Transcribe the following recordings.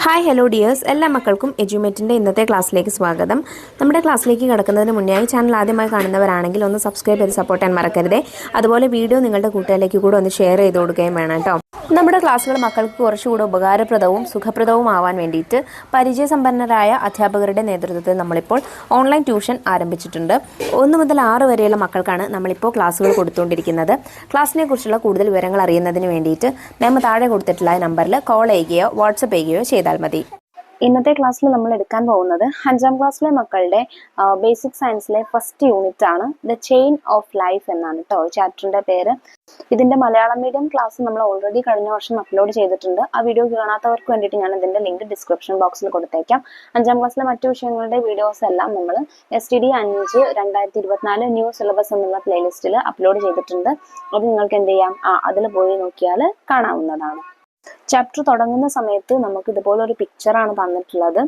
Hi hello dears എല്ലാ മക്കൾക്കും എജ്യൂമേറ്റിൻ്റെ ഇന്നത്തെ ക്ലാസ്സിലേക്ക് സ്വാഗതം. നമ്മുടെ ക്ലാസ്സിലേക്ക് കടക്കുന്നതിന് മുന്നേയായി ചാനൽ ആദ്യമായി കാണുന്നവരാണെങ്കിൽ ഒന്ന് സബ്സ്ക്രൈബ് ചെയ്ത് സപ്പോർട്ട് ചെയ്യാൻ മറക്കരുതേ. അതുപോലെ വീഡിയോ നിങ്ങളുടെ കൂട്ടുകാരിലേക്ക് കൂടെ ഒന്ന് ഷെയർ ചെയ്ത് കൊടുക്കുകയും വേണം കേട്ടോ. നമ്മുടെ ക്ലാസ്സുകൾ മക്കൾക്ക് കുറച്ചുകൂടെ ഉപകാരപ്രദവും സുഖപ്രദവും ആവാൻ വേണ്ടിയിട്ട് പരിചയസമ്പന്നരായ അധ്യാപകരുടെ നേതൃത്വത്തിൽ നമ്മളിപ്പോൾ ഓൺലൈൻ ട്യൂഷൻ ആരംഭിച്ചിട്ടുണ്ട്. 1 മുതൽ 6 വരെയുള്ള മക്കൾക്കാണ് നമ്മളിപ്പോൾ ക്ലാസ്സുകൾ കൊടുത്തുകൊണ്ടിരിക്കുന്നത്. ക്ലാസ്സിനെ കുറിച്ചുള്ള കൂടുതൽ വിവരങ്ങൾ അറിയുന്നതിന് വേണ്ടിയിട്ട് നമ്മൾ താഴെ കൊടുത്തിട്ടുള്ള നമ്പറിൽ കോൾ ചെയ്യുകയോ വാട്സപ്പ് ചെയ്യുകയോ ചെയ്താൽ മതി. ഇന്നത്തെ ക്ലാസ്സിൽ നമ്മൾ എടുക്കാൻ പോകുന്നത് 5ാം ക്ലാസ്സിലെ മക്കളുടെ ബേസിക് സയൻസിലെ ഫസ്റ്റ് യൂണിറ്റ് ആണ്. ദ ചെയിൻ ഓഫ് ലൈഫ് എന്നാണ് കേട്ടോ ചാപ്റ്ററിന്റെ പേര്. ഇതിന്റെ മലയാളം മീഡിയം ക്ലാസ് നമ്മൾ ഓൾറെഡി കഴിഞ്ഞ വർഷം അപ്ലോഡ് ചെയ്തിട്ടുണ്ട്. ആ വീഡിയോ കാണാത്തവർക്ക് വേണ്ടിയിട്ട് ഞാൻ ഇതിന്റെ ലിങ്ക് ഡിസ്ക്രിപ്ഷൻ ബോക്സിൽ കൊടുത്തേക്കാം. 5ാം ക്ലാസ്സിലെ മറ്റു വിഷയങ്ങളുടെ വീഡിയോസ് എല്ലാം നമ്മൾ STD 5 2024 ന്യൂ സിലബസ് എന്നുള്ള പ്ലേലിസ്റ്റിൽ അപ്ലോഡ് ചെയ്തിട്ടുണ്ട്. അത് നിങ്ങൾക്ക് എന്ത് ചെയ്യാം, അതിൽ പോയി നോക്കിയാൽ കാണാവുന്നതാണ്. ചാപ്റ്റർ തുടങ്ങുന്ന സമയത്ത് നമുക്ക് ഇതുപോലെ ഒരു പിക്ചറാണ് തന്നിട്ടുള്ളത്.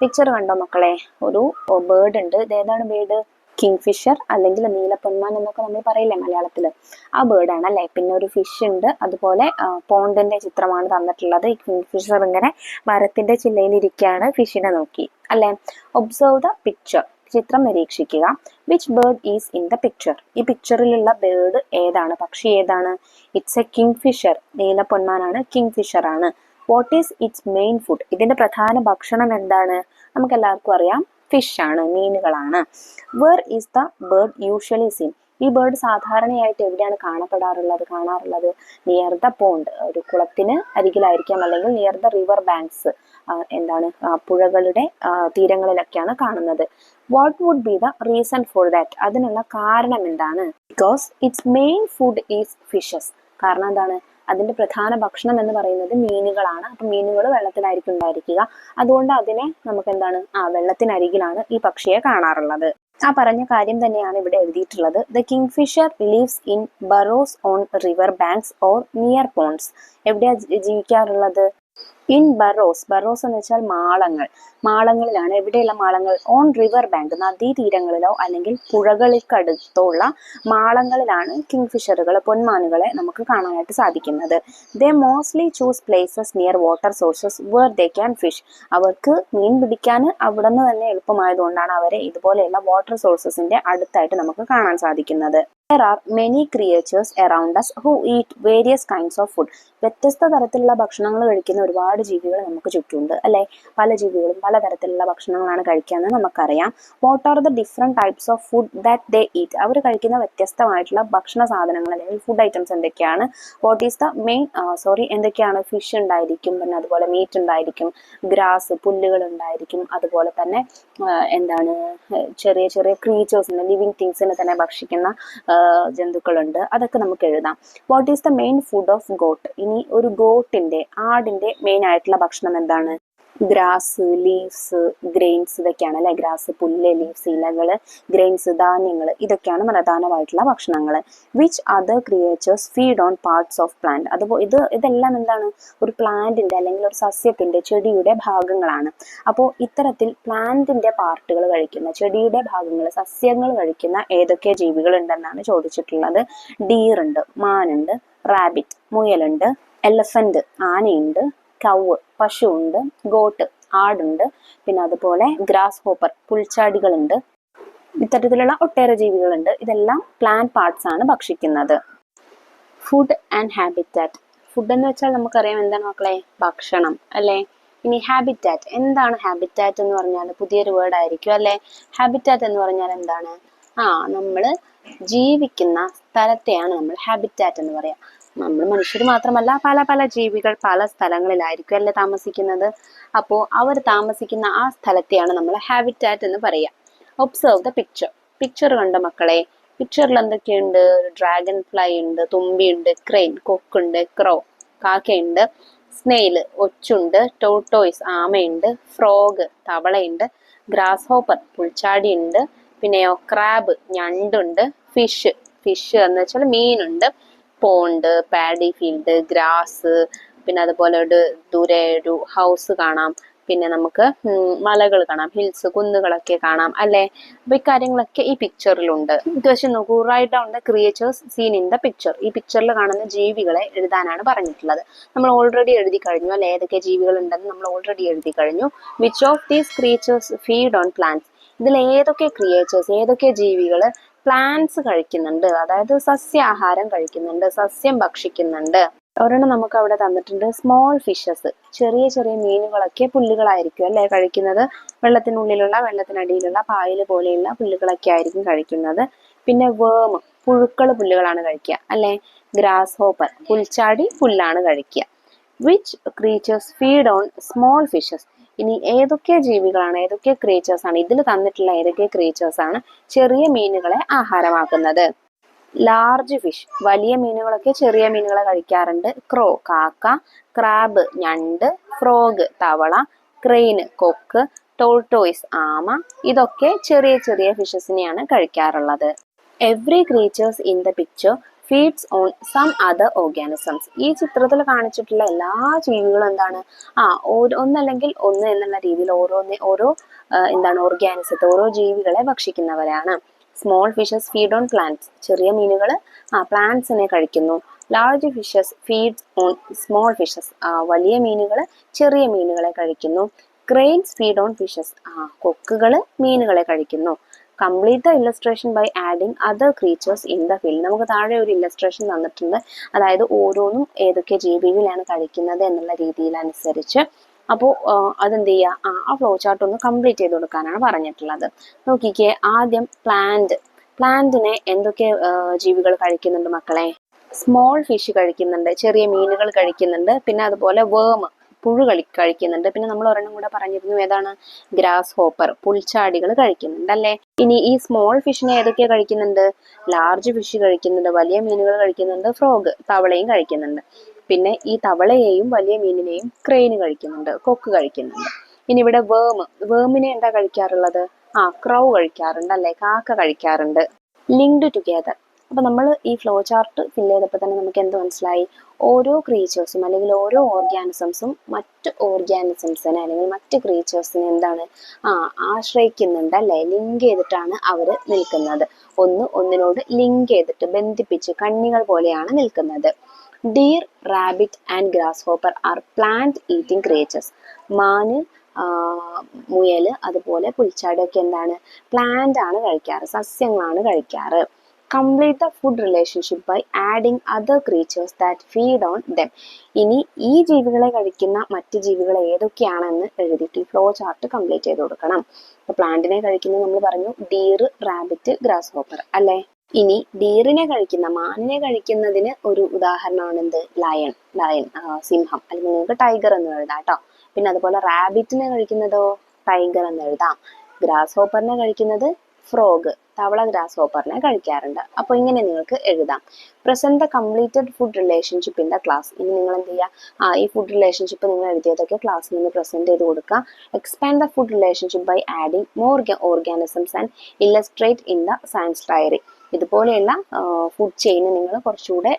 പിക്ചർ കണ്ടോ മക്കളെ? ഒരു ബേർഡ് ഉണ്ട്. ഇതേതാണ് ബേർഡ്? കിങ്ഫിഷർ അല്ലെങ്കിൽ നീലപ്പൊന്മാൻ എന്നൊക്കെ നമ്മൾ പറയില്ലേ മലയാളത്തില്, ആ ബേർഡാണ് അല്ലെ. പിന്നെ ഒരു ഫിഷ് ഉണ്ട്. അതുപോലെ പോണ്ടിന്റെ ചിത്രമാണ് തന്നിട്ടുള്ളത്. ഈ കിങ്ഫിഷർ ഇങ്ങനെ മരത്തിന്റെ ചില്ലയിലിരിക്കുകയാണ് ഫിഷിനെ നോക്കി അല്ലെ. ഒബ്സർവ് ദ പിക്ചർ, ചിത്രം നിരീക്ഷിക്കുക. Which bird is in the picture, ഈ പിക്ചറിലുള്ള ബേർഡ് ഏതാണ്, പക്ഷി ഏതാണ്? ഇറ്റ്സ് എ കിങ്ഫിഷർ, നീലപ്പൊന്മാനാണ്, കിങ്ഫിഷർ ആണ്. What is it's main food, ഇതിന്റെ പ്രധാന ഭക്ഷണം എന്താണ്? നമുക്ക് എല്ലാവർക്കും അറിയാം, ഫിഷ് ആണ്, മീനുകളാണ്. Where is the bird usually seen, ഈ ബേർഡ് സാധാരണയായിട്ട് എവിടെയാണ് കാണാറുള്ളത്? നിയർ ദ പോണ്ട്, ഒരു കുളത്തിന് അരികിലായിരിക്കാം, അല്ലെങ്കിൽ നിയർ ദ റിവർ ബാങ്ക്സ്, പുഴകളുടെ തീരങ്ങളിലൊക്കെയാണ് കാണുന്നത്. What would be the reason for that, അതിനുള്ള കാരണം എന്താണ്? Because it's main food is fishes, കാരണം എന്താണ്? അതിന്റെ പ്രധാന ഭക്ഷണം എന്ന് പറയുന്നത് മീനുകളാണ്. അപ്പൊ മീനുകൾ വെള്ളത്തിലായിരിക്കും ഉണ്ടായിരിക്കുക. അതുകൊണ്ട് അതിനെ നമുക്ക് എന്താണ്, വെള്ളത്തിനരികിലാണ് ഈ പക്ഷിയെ കാണാറുള്ളത്. ആ പറഞ്ഞ കാര്യം തന്നെയാണ് ഇവിടെ എഴുതിയിട്ടുള്ളത്. The kingfisher lives in burrows on river banks or near ponds, എവിടെയാ ജീവിക്കാറുള്ളത്? ഇൻ ബറോസ്, ബറോസ് എന്ന് വെച്ചാൽ മാളങ്ങളിലാണ്. എവിടെയുള്ള മാളങ്ങൾ? ഓൺ റിവർ ബാങ്ക്, നദീതീരങ്ങളിലോ അല്ലെങ്കിൽ പുഴകൾക്കടുത്തോ ഉള്ള മാളങ്ങളിലാണ് കിങ്ഫിഷറുകൾ, പൊന്മാനുകളെ നമുക്ക് കാണാനായിട്ട് സാധിക്കുന്നത്. They mostly choose places near water sources where they can fish, അവർക്ക് മീൻ പിടിക്കാൻ അവിടെ നിന്ന് തന്നെ എളുപ്പമായതുകൊണ്ടാണ് അവരെ ഇതുപോലെയുള്ള വാട്ടർ സോഴ്സസിന്റെ അടുത്തായിട്ട് നമുക്ക് കാണാൻ സാധിക്കുന്നത്. There are many creatures around us who eat various kinds of food. വ്യത്യസ്ത തരത്തിലുള്ള ഭക്ഷണങ്ങൾ കഴിക്കുന്ന ഒരുപാട് ജീവികൾ നമുക്ക് ചുറ്റുമുണ്ട് അല്ലെ. പല ജീവികളും പലതരത്തിലുള്ള ഭക്ഷണങ്ങളാണ് കഴിക്കാന്ന് നമുക്കറിയാം. What are the different types of food that they eat, അവർ കഴിക്കുന്ന വ്യത്യസ്തമായിട്ടുള്ള ഭക്ഷണ സാധനങ്ങൾ അല്ലെങ്കിൽ ഫുഡ് ഐറ്റംസ് എന്തൊക്കെയാണ്? വാട്ട് ഈസ് ദ മെയിൻ എന്തൊക്കെയാണ്? ഫിഷ് ഉണ്ടായിരിക്കും, പിന്നെ അതുപോലെ മീറ്റ് ഉണ്ടായിരിക്കും, ഗ്രാസ് പുല്ലുകൾ ഉണ്ടായിരിക്കും, അതുപോലെ തന്നെ ചെറിയ ചെറിയ ക്രീച്ചേഴ്സിനെ, ലിവിങ് തിങ്സിനെ തന്നെ ഭക്ഷിക്കുന്ന ജന്തുക്കളുണ്ട്. അതൊക്കെ നമുക്ക് എഴുതാം. What is the main food of got, ഇനി ഒരു ഗോട്ടിന്റെ, ആടിന്റെ മെയിൻ ആയിട്ടുള്ള ഭക്ഷണം എന്താണ്? ഗ്രാസ്, ലീവ്സ്, ഗ്രെയിൻസ്, ഇതൊക്കെയാണ് അല്ലെ. ഗ്രാസ് പുല്ല്, ലീവ്സ് ഇലകള്, ഗ്രെയിൻസ് ധാന്യങ്ങൾ, ഇതൊക്കെയാണ് പ്രധാനമായിട്ടുള്ള ഭക്ഷണങ്ങൾ. Which other creatures feed on parts of plant, അതുപോലെ ഇതെല്ലാം എന്താണ്? ഒരു പ്ലാന്റിന്റെ അല്ലെങ്കിൽ ഒരു സസ്യത്തിന്റെ, ചെടിയുടെ ഭാഗങ്ങളാണ്. അപ്പോൾ ഇത്തരത്തിൽ പ്ലാന്റിന്റെ പാർട്ടുകൾ കഴിക്കുന്ന, ചെടിയുടെ ഭാഗങ്ങൾ, സസ്യങ്ങൾ കഴിക്കുന്ന ഏതൊക്കെ ജീവികൾ ഉണ്ടെന്നാണ് ചോദിച്ചിട്ടുള്ളത്. ഡീർ ഉണ്ട്, മാനുണ്ട്, റാബിറ്റ് മുയലുണ്ട്, എലഫന്റ് ആനയുണ്ട്, കൗവ് പശുവുണ്ട്, ഗോട്ട് ആടുണ്ട്, പിന്നെ അതുപോലെ ഗ്രാസ് ഹോപ്പർ പുൽച്ചാടികളുണ്ട്. ഇത്തരത്തിലുള്ള ഒട്ടേറെ ജീവികളുണ്ട്. ഇതെല്ലാം പ്ലാന്റ് പാർട്സ് ആണ് ഭക്ഷിക്കുന്നത്. ഫുഡ് ആൻഡ് ഹാബിറ്റാറ്റ്, ഫുഡ് എന്ന് വെച്ചാൽ നമുക്കറിയാം എന്താണ് മക്കളെ? ഭക്ഷണം അല്ലെ. ഇനി ഹാബിറ്റാറ്റ്, എന്താണ് ഹാബിറ്റാറ്റ് എന്ന് പറഞ്ഞാൽ? പുതിയൊരു വേർഡ് ആയിരിക്കും അല്ലെ. ഹാബിറ്റാറ്റ് എന്ന് പറഞ്ഞാൽ എന്താണ്? നമ്മള് ജീവിക്കുന്ന സ്ഥലത്തെയാണ് നമ്മൾ ഹാബിറ്റാറ്റ് എന്ന് പറയാം. നമ്മൾ മനുഷ്യർ മാത്രമല്ല, പല പല ജീവികൾ പല സ്ഥലങ്ങളിലായിരിക്കും അല്ലെ താമസിക്കുന്നത്. അപ്പോൾ അവർ താമസിക്കുന്ന ആ സ്ഥലത്തെയാണ് നമ്മൾ ഹാബിറ്റാറ്റ് എന്ന് പറയാം. ഒബ്സർവ് ദ പിക്ചർ, പിക്ചർ കണ്ട മക്കളെ? പിക്ചറിൽ എന്തൊക്കെയുണ്ട്? ഡ്രാഗൺ ഫ്ലൈ ഉണ്ട്, തുമ്പിയുണ്ട്, ക്രെയിൻ കൊക്കുണ്ട്, ക്രോ കാക്കയുണ്ട്, സ്നെയിൽ ഒച്ചുണ്ട്, ടോട്ടോയ്സ് ആമയുണ്ട്, ഫ്രോഗ് തവളയുണ്ട്, ഗ്രാസ് ഹോപ്പർ പുൽച്ചാടി ഉണ്ട്, പിന്നെയോ ക്രാബ് ഞണ്ടുണ്ട്, ഫിഷ് എന്ന് വെച്ചാൽ മീനുണ്ട്, പോണ്ട്, പാഡി ഫീൽഡ്, ഗ്രാസ്, പിന്നെ അതുപോലെ ദൂരെ ഒരു ഹൗസ് കാണാം, പിന്നെ നമുക്ക് മലകൾ കാണാം, ഹിൽസ്, കുന്നുകളൊക്കെ കാണാം അല്ലെ. അപ്പൊ ഇക്കാര്യങ്ങളൊക്കെ ഈ പിക്ചറിലുണ്ട്. ക്വസ്റ്റ്യൻ നോക്കൂ, write down the creatures seen in the picture. ഈ പിക്ചറിൽ കാണുന്ന ജീവികളെ എഴുതാനാണ് പറഞ്ഞിട്ടുള്ളത്. നമ്മൾ ഓൾറെഡി എഴുതി കഴിഞ്ഞു അല്ലെ, ഏതൊക്കെ ജീവികൾ ഉണ്ടെന്ന് നമ്മൾ ഓൾറെഡി എഴുതി കഴിഞ്ഞു. Which of these creatures feed on plants. ഇതിൽ ഏതൊക്കെ ക്രിയേച്ചേഴ്സ്, ഏതൊക്കെ ജീവികൾ പ്ലാന്റ്സ് കഴിക്കുന്നുണ്ട്, അതായത് സസ്യാഹാരം കഴിക്കുന്നുണ്ട്, സസ്യം ഭക്ഷിക്കുന്നുണ്ട്. ഒരെണ്ണം നമുക്ക് അവിടെ തന്നിട്ടുണ്ട്, സ്മോൾ ഫിഷസ്. ചെറിയ ചെറിയ മീനുകളൊക്കെ പുല്ലുകളായിരിക്കും അല്ലെ കഴിക്കുന്നത്. വെള്ളത്തിനുള്ളിലുള്ള, വെള്ളത്തിനടിയിലുള്ള പായൽ പോലെയുള്ള പുല്ലുകളൊക്കെ ആയിരിക്കും കഴിക്കുന്നത്. പിന്നെ വേം, പുഴുക്കൾ പുല്ലുകളാണ് കഴിക്കുക അല്ലെ. ഗ്രാസ് ഹോപ്പർ, പുൽച്ചാടി പുല്ലാണ് കഴിക്കുക. Which creatures feed on small fishes. ഇനി ഏതൊക്കെ ജീവികളാണ്, ഏതൊക്കെ ക്രീച്ചേഴ്സ് ആണ്, ഇതിൽ തന്നിട്ടുള്ള ഏതൊക്കെ ക്രീച്ചേഴ്സ് ആണ് ചെറിയ മീനുകളെ ആഹാരമാക്കുന്നത്? ലാർജ് ഫിഷ്, വലിയ മീനുകളൊക്കെ ചെറിയ മീനുകളെ കഴിക്കാറുണ്ട്. ക്രോ, കാക്ക. ക്രാബ്, ഞണ്ട്. ഫ്രോഗ്, തവള. ക്രെയിൻ, കൊക്ക്. ടോൾട്ടോയ്സ്, ആമ. ഇതൊക്കെ ചെറിയ ചെറിയ ഫിഷസിനെയാണ് കഴിക്കാറുള്ളത്. Every creatures in the picture feeds on some other organisms. ഈ ചിത്രത്തിൽ കാണിച്ചിട്ടുള്ള എല്ലാ ജീവികളും എന്താണ്, ഒന്നല്ലെങ്കിൽ ഒന്ന് എന്നുള്ള രീതിയിൽ ഓരോ ഓർഗാനിസത്തെ, ഓരോ ജീവികളെ ഭക്ഷിക്കുന്നവരാണ്. Small fishes feed on plants. ചെറിയ മീനുകൾ പ്ലാന്റ്സിനെ കഴിക്കുന്നു. Large fishes feeds on small fishes. വലിയ മീനുകൾ ചെറിയ മീനുകളെ കഴിക്കുന്നു. Cranes feed on fishes. കൊക്കുകൾ മീനുകളെ കഴിക്കുന്നു. Complete the illustration by adding other creatures in the field. നമുക്ക് താഴെ ഒരു ഇല്ലസ്ട്രേഷൻ തന്നിട്ടുണ്ട്, അതായത് ഓരോന്നും ഏതൊക്കെ ജീവികളാണ് കഴിക്കുന്നത് എന്നുള്ള രീതിയിലനുസരിച്ച്. അപ്പോൾ അതെന്ത് ചെയ്യുക, ആ ഫ്ലോ ചാർട്ട് ഒന്ന് കംപ്ലീറ്റ് ചെയ്ത് കൊടുക്കാനാണ് പറഞ്ഞിട്ടുള്ളത്. നോക്കിക്കേ, ആദ്യം പ്ലാന്റിനെ എന്തൊക്കെ ജീവികൾ കഴിക്കുന്നുണ്ട് മക്കളെ? സ്മോൾ ഫിഷ് കഴിക്കുന്നുണ്ട്, ചെറിയ മീനുകൾ കഴിക്കുന്നുണ്ട്. പിന്നെ അതുപോലെ വേം, പുഴു കഴിക്കുന്നുണ്ട്. പിന്നെ നമ്മൾ ഒരെണ്ണം കൂടെ പറഞ്ഞിരുന്നു, ഏതാണ്? ഗ്രാസ് ഹോപ്പർ, പുൽച്ചാടികൾ കഴിക്കുന്നുണ്ട് അല്ലെ. ഇനി ഈ സ്മോൾ ഫിഷിനെ ഏതൊക്കെയാ കഴിക്കുന്നുണ്ട്? ലാർജ് ഫിഷ് കഴിക്കുന്നുണ്ട്, വലിയ മീനുകൾ കഴിക്കുന്നുണ്ട്. ഫ്രോഗ്, തവളയും കഴിക്കുന്നുണ്ട്. പിന്നെ ഈ തവളയെയും വലിയ മീനിനെയും ക്രെയിൻ കഴിക്കുന്നുണ്ട്, കൊക്ക് കഴിക്കുന്നുണ്ട്. ഇനി ഇവിടെ വേമിനെ എന്താ കഴിക്കാറുള്ളത്? ക്രൗ കഴിക്കാറുണ്ട് അല്ലെ, കാക്ക കഴിക്കാറുണ്ട്. Linked together. അപ്പൊ നമ്മൾ ഈ ഫ്ലോ ചാർട്ട് ഫില്ല് ചെയ്തപ്പോൾ തന്നെ നമുക്ക് എന്ത് മനസ്സിലായി? ഓരോ ക്രീച്ചേഴ്സും അല്ലെങ്കിൽ ഓരോ ഓർഗാനിസംസും മറ്റ് ഓർഗാനിസംസിനെ അല്ലെങ്കിൽ മറ്റ് ക്രീച്ചേഴ്സിനെ എന്താണ് ആശ്രയിക്കുന്നുണ്ട് അല്ലെ, ലിങ്ക് ചെയ്തിട്ടാണ് അവർ നിൽക്കുന്നത്. ഒന്നിനോട് ലിങ്ക് ചെയ്തിട്ട് ബന്ധിപ്പിച്ച് കണ്ണികൾ പോലെയാണ് നിൽക്കുന്നത്. Deer, rabbit and grasshopper are plant eating creatures. മാന്, മുയല്, അതുപോലെ പുൽച്ചാടിയൊക്കെ എന്താണ്, പ്ലാന്റ് ആണ് കഴിക്കാറ്, സസ്യങ്ങളാണ് കഴിക്കാറ്. Complete the food relationship by adding other creatures that feed on them. ഇനി ഈ ജീവികളെ കഴിക്കുന്ന മറ്റ് ജീവികൾ ഏതൊക്കെയാണെന്ന് എഴുതിയിട്ട് ഈ ഫ്ലോ ചാർട്ട് കംപ്ലീറ്റ് ചെയ്ത് കൊടുക്കണം. അപ്പൊ പ്ലാന്റിനെ കഴിക്കുന്നത് നമ്മൾ പറഞ്ഞു, ഡീർ, റാബിറ്റ്, ഗ്രാസ് ഹോപ്പർ അല്ലെ. ഇനി ഡീറിനെ കഴിക്കുന്ന, മാനിനെ കഴിക്കുന്നതിന് ഒരു ഉദാഹരണമാണ് എന്ത്? ലയൺ, സിംഹം, അല്ലെങ്കിൽ നിങ്ങൾക്ക് ടൈഗർ എന്ന് എഴുതാം കേട്ടോ. പിന്നെ അതുപോലെ റാബിറ്റിനെ കഴിക്കുന്നതോ ടൈഗർ എന്ന് എഴുതാം. ഗ്രാസ് ഹോപ്പറിനെ കഴിക്കുന്നത് ഫ്രോഗ്, തവള ഗ്രാസ് ഹോപ്പറിനെ കഴിക്കാറുണ്ട്. അപ്പൊ ഇങ്ങനെ നിങ്ങൾക്ക് എഴുതാം. Present the completed food relationship in the class. ഇനി നിങ്ങൾ എന്ത് ചെയ്യുക, ഈ ഫുഡ് റിലേഷൻഷിപ്പ് നിങ്ങൾ എഴുതിയതൊക്കെ ക്ലാസ്സിൽ നിന്ന് പ്രസന്റ് ചെയ്ത് കൊടുക്കുക. Expand the food relationship by adding more organisms and illustrate in the science diary. ഇതുപോലെയുള്ള ഫുഡ് ചെയിന് നിങ്ങൾ കുറച്ചുകൂടെ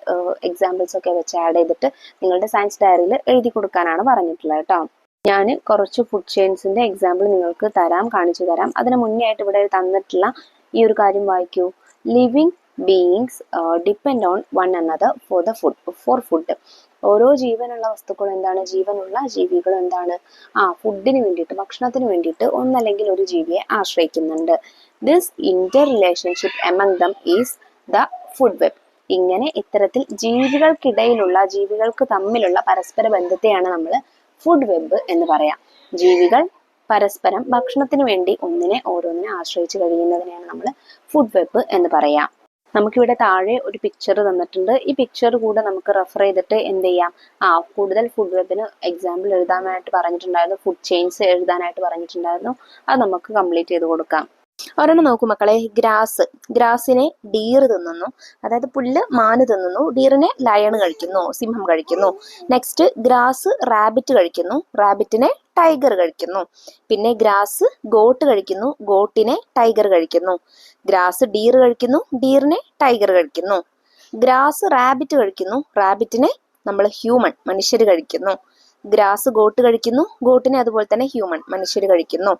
എക്സാമ്പിൾസ് ഒക്കെ വെച്ച് ആഡ് ചെയ്തിട്ട് നിങ്ങളുടെ സയൻസ് ഡയറിയിൽ എഴുതി കൊടുക്കാനാണ് പറഞ്ഞിട്ടുള്ളത് കേട്ടോ. ഞാൻ കുറച്ച് ഫുഡ് ചെയിൻസിന്റെ എക്സാമ്പിൾ നിങ്ങൾക്ക് കാണിച്ചു തരാം. അതിന് മുന്നേ ആയിട്ട് ഇവിടെ തന്നിട്ടുള്ള ഈ ഒരു കാര്യം വായിക്കൂ. Living beings depend on one another for food. ഓരോ ജീവനുള്ള വസ്തുക്കളും എന്താണ്, ജീവനുള്ള ജീവികളും എന്താണ്, ഫുഡിന് വേണ്ടിയിട്ട്, ഭക്ഷണത്തിന് വേണ്ടിയിട്ട് ഒന്നല്ലെങ്കിൽ ഒരു ജീവിയെ ആശ്രയിക്കുന്നുണ്ട്. This interrelationship among them is the food web. ഇങ്ങനെ ഇത്തരത്തിൽ ജീവികൾക്കിടയിലുള്ള, ജീവികൾക്ക് തമ്മിലുള്ള പരസ്പര ബന്ധത്തെയാണ് നമ്മൾ ഫുഡ് വെബ് എന്ന് പറയാം. ജീവികൾ പരസ്പരം ഭക്ഷണത്തിന് വേണ്ടി ഓരോന്നിനെ ആശ്രയിച്ച് കഴിയുന്നതിനെയാണ് നമ്മൾ ഫുഡ് വെബ് എന്ന് പറയാം. നമുക്കിവിടെ താഴെ ഒരു പിക്ചർ തന്നിട്ടുണ്ട്. ഈ പിക്ചർ കൂടെ നമുക്ക് റെഫർ ചെയ്തിട്ട് എന്ത് ചെയ്യാം, കൂടുതൽ ഫുഡ് വെബിന് എക്സാമ്പിൾ എഴുതാനായിട്ട് പറഞ്ഞിട്ടുണ്ടായിരുന്നു, ഫുഡ് ചെയിൻസ് എഴുതാനായിട്ട് പറഞ്ഞിട്ടുണ്ടായിരുന്നു. അത് നമുക്ക് കംപ്ലീറ്റ് ചെയ്ത് കൊടുക്കാം. ഒരെണ്ണം നോക്കൂ മക്കളെ, ഗ്രാസിനെ ഡീർ തിന്നുന്നു, അതായത് പുല്ല് മാന് തിന്നുന്നു. ഡീറിനെ ലയൺ കഴിക്കുന്നു, സിംഹം കഴിക്കുന്നു. നെക്സ്റ്റ് ഗ്രാസ് റാബിറ്റ് കഴിക്കുന്നു, റാബിറ്റിനെ ടൈഗർ കഴിക്കുന്നു. പിന്നെ ഗ്രാസ് ഗോട്ട് കഴിക്കുന്നു, ഗോട്ടിനെ ടൈഗർ കഴിക്കുന്നു. ഗ്രാസ് ഡീർ കഴിക്കുന്നു, ഡീറിനെ ടൈഗർ കഴിക്കുന്നു. ഗ്രാസ് റാബിറ്റ് കഴിക്കുന്നു, റാബിറ്റിനെ നമ്മൾ മനുഷ്യർ കഴിക്കുന്നു. ഗ്രാസ് ഗോട്ട് കഴിക്കുന്നു, ഗോട്ടിനെ അതുപോലെ തന്നെ ഹ്യൂമൻ മനുഷ്യർ കഴിക്കുന്നു.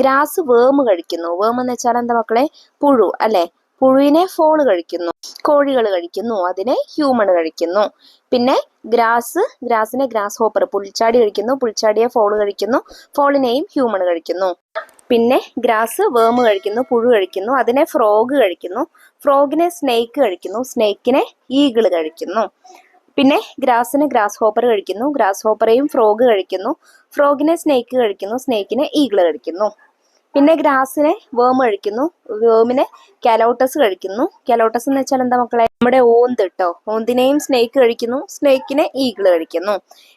ഗ്രാസ് വേം കഴിക്കുന്നു. വേം എന്ന് വെച്ചാൽ എന്താ മക്കളെ? പുഴു അല്ലെ? പുഴുവിനെ ഫോള് കഴിക്കുന്നു. കോഴികൾ കഴിക്കുന്നു, അതിനെ ഹ്യൂമൺ കഴിക്കുന്നു. പിന്നെ ഗ്രാസിനെ ഗ്രാസ് ഹോപ്പർ പുൽച്ചാടി കഴിക്കുന്നു, പുൽച്ചാടിയെ ഫോള് കഴിക്കുന്നു, ഫോളിനെയും ഹ്യൂമൺ കഴിക്കുന്നു. പിന്നെ ഗ്രാസ് വേം കഴിക്കുന്നു, പുഴു കഴിക്കുന്നു, അതിനെ ഫ്രോഗ് കഴിക്കുന്നു, ഫ്രോഗിനെ സ്നേക്ക് കഴിക്കുന്നു, സ്നേക്കിനെ ഈഗിള് കഴിക്കുന്നു. പിന്നെ ഗ്രാസിന് ഗ്രാസ് ഹോപ്പർ കഴിക്കുന്നു, ഗ്രാസ് ഹോപ്പറേയും ഫ്രോഗ് കഴിക്കുന്നു, ഫ്രോഗിനെ സ്നേക്ക് കഴിക്കുന്നു, സ്നേക്കിനെ ഈഗിള് കഴിക്കുന്നു. പിന്നെ ഗ്രാസിനെ വേം കഴിക്കുന്നു, വേമിനെ കാലോട്ടസ് കഴിക്കുന്നു. കാലോട്ടസ് എന്ന് വെച്ചാൽ എന്താ മക്കളെ? നമ്മുടെ ഓന്ത് കേട്ടോ. ഓന്തിനെയും സ്നേക്ക് കഴിക്കുന്നു, സ്നേക്കിനെ ഈഗിള് കഴിക്കുന്നു.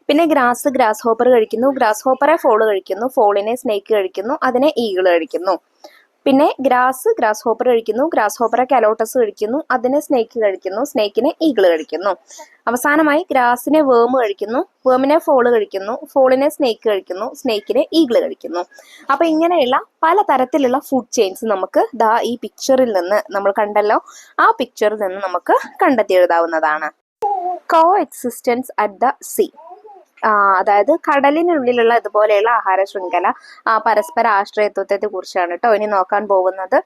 പിന്നെ ഗ്രാസ് ഹോപ്പർ കഴിക്കുന്നു, ഗ്രാസ് ഹോപ്പറെ ഫോള് കഴിക്കുന്നു, ഫോളിനെ സ്നേക്ക് കഴിക്കുന്നു, അതിനെ ഈഗിള് കഴിക്കുന്നു. പിന്നെ ഗ്രാസ് ഹോപ്പർ കഴിക്കുന്നു, ഗ്രാസ് ഹോപ്പറെ കാലോട്ടസ് കഴിക്കുന്നു, അതിനെ സ്നേക്ക് കഴിക്കുന്നു, സ്നേക്കിനെ ഈഗിള് കഴിക്കുന്നു. അവസാനമായി ഗ്രാസിനെ വേം കഴിക്കുന്നു, വേമിനെ ഫോള് കഴിക്കുന്നു, ഫോളിനെ സ്നേക്ക് കഴിക്കുന്നു, സ്നേക്കിനെ ഈഗിള് കഴിക്കുന്നു. അപ്പൊ ഇങ്ങനെയുള്ള പല തരത്തിലുള്ള ഫുഡ് ചെയിൻസ് നമുക്ക് ഈ പിക്ചറിൽ നിന്ന് നമ്മൾ കണ്ടല്ലോ, ആ പിക്ചറിൽ നിന്ന് നമുക്ക് കണ്ടെത്തി എഴുതാവുന്നതാണ്. കോ എക്സിസ്റ്റൻസ് അറ്റ് ദ സീ, അതായത് കടലിനുള്ളിലുള്ള ഇതുപോലെയുള്ള ആഹാര ശൃംഖല പരസ്പര ആശ്രയത്വത്തെ കുറിച്ചാണ് കേട്ടോ ഇനി നോക്കാൻ പോകുന്നത്.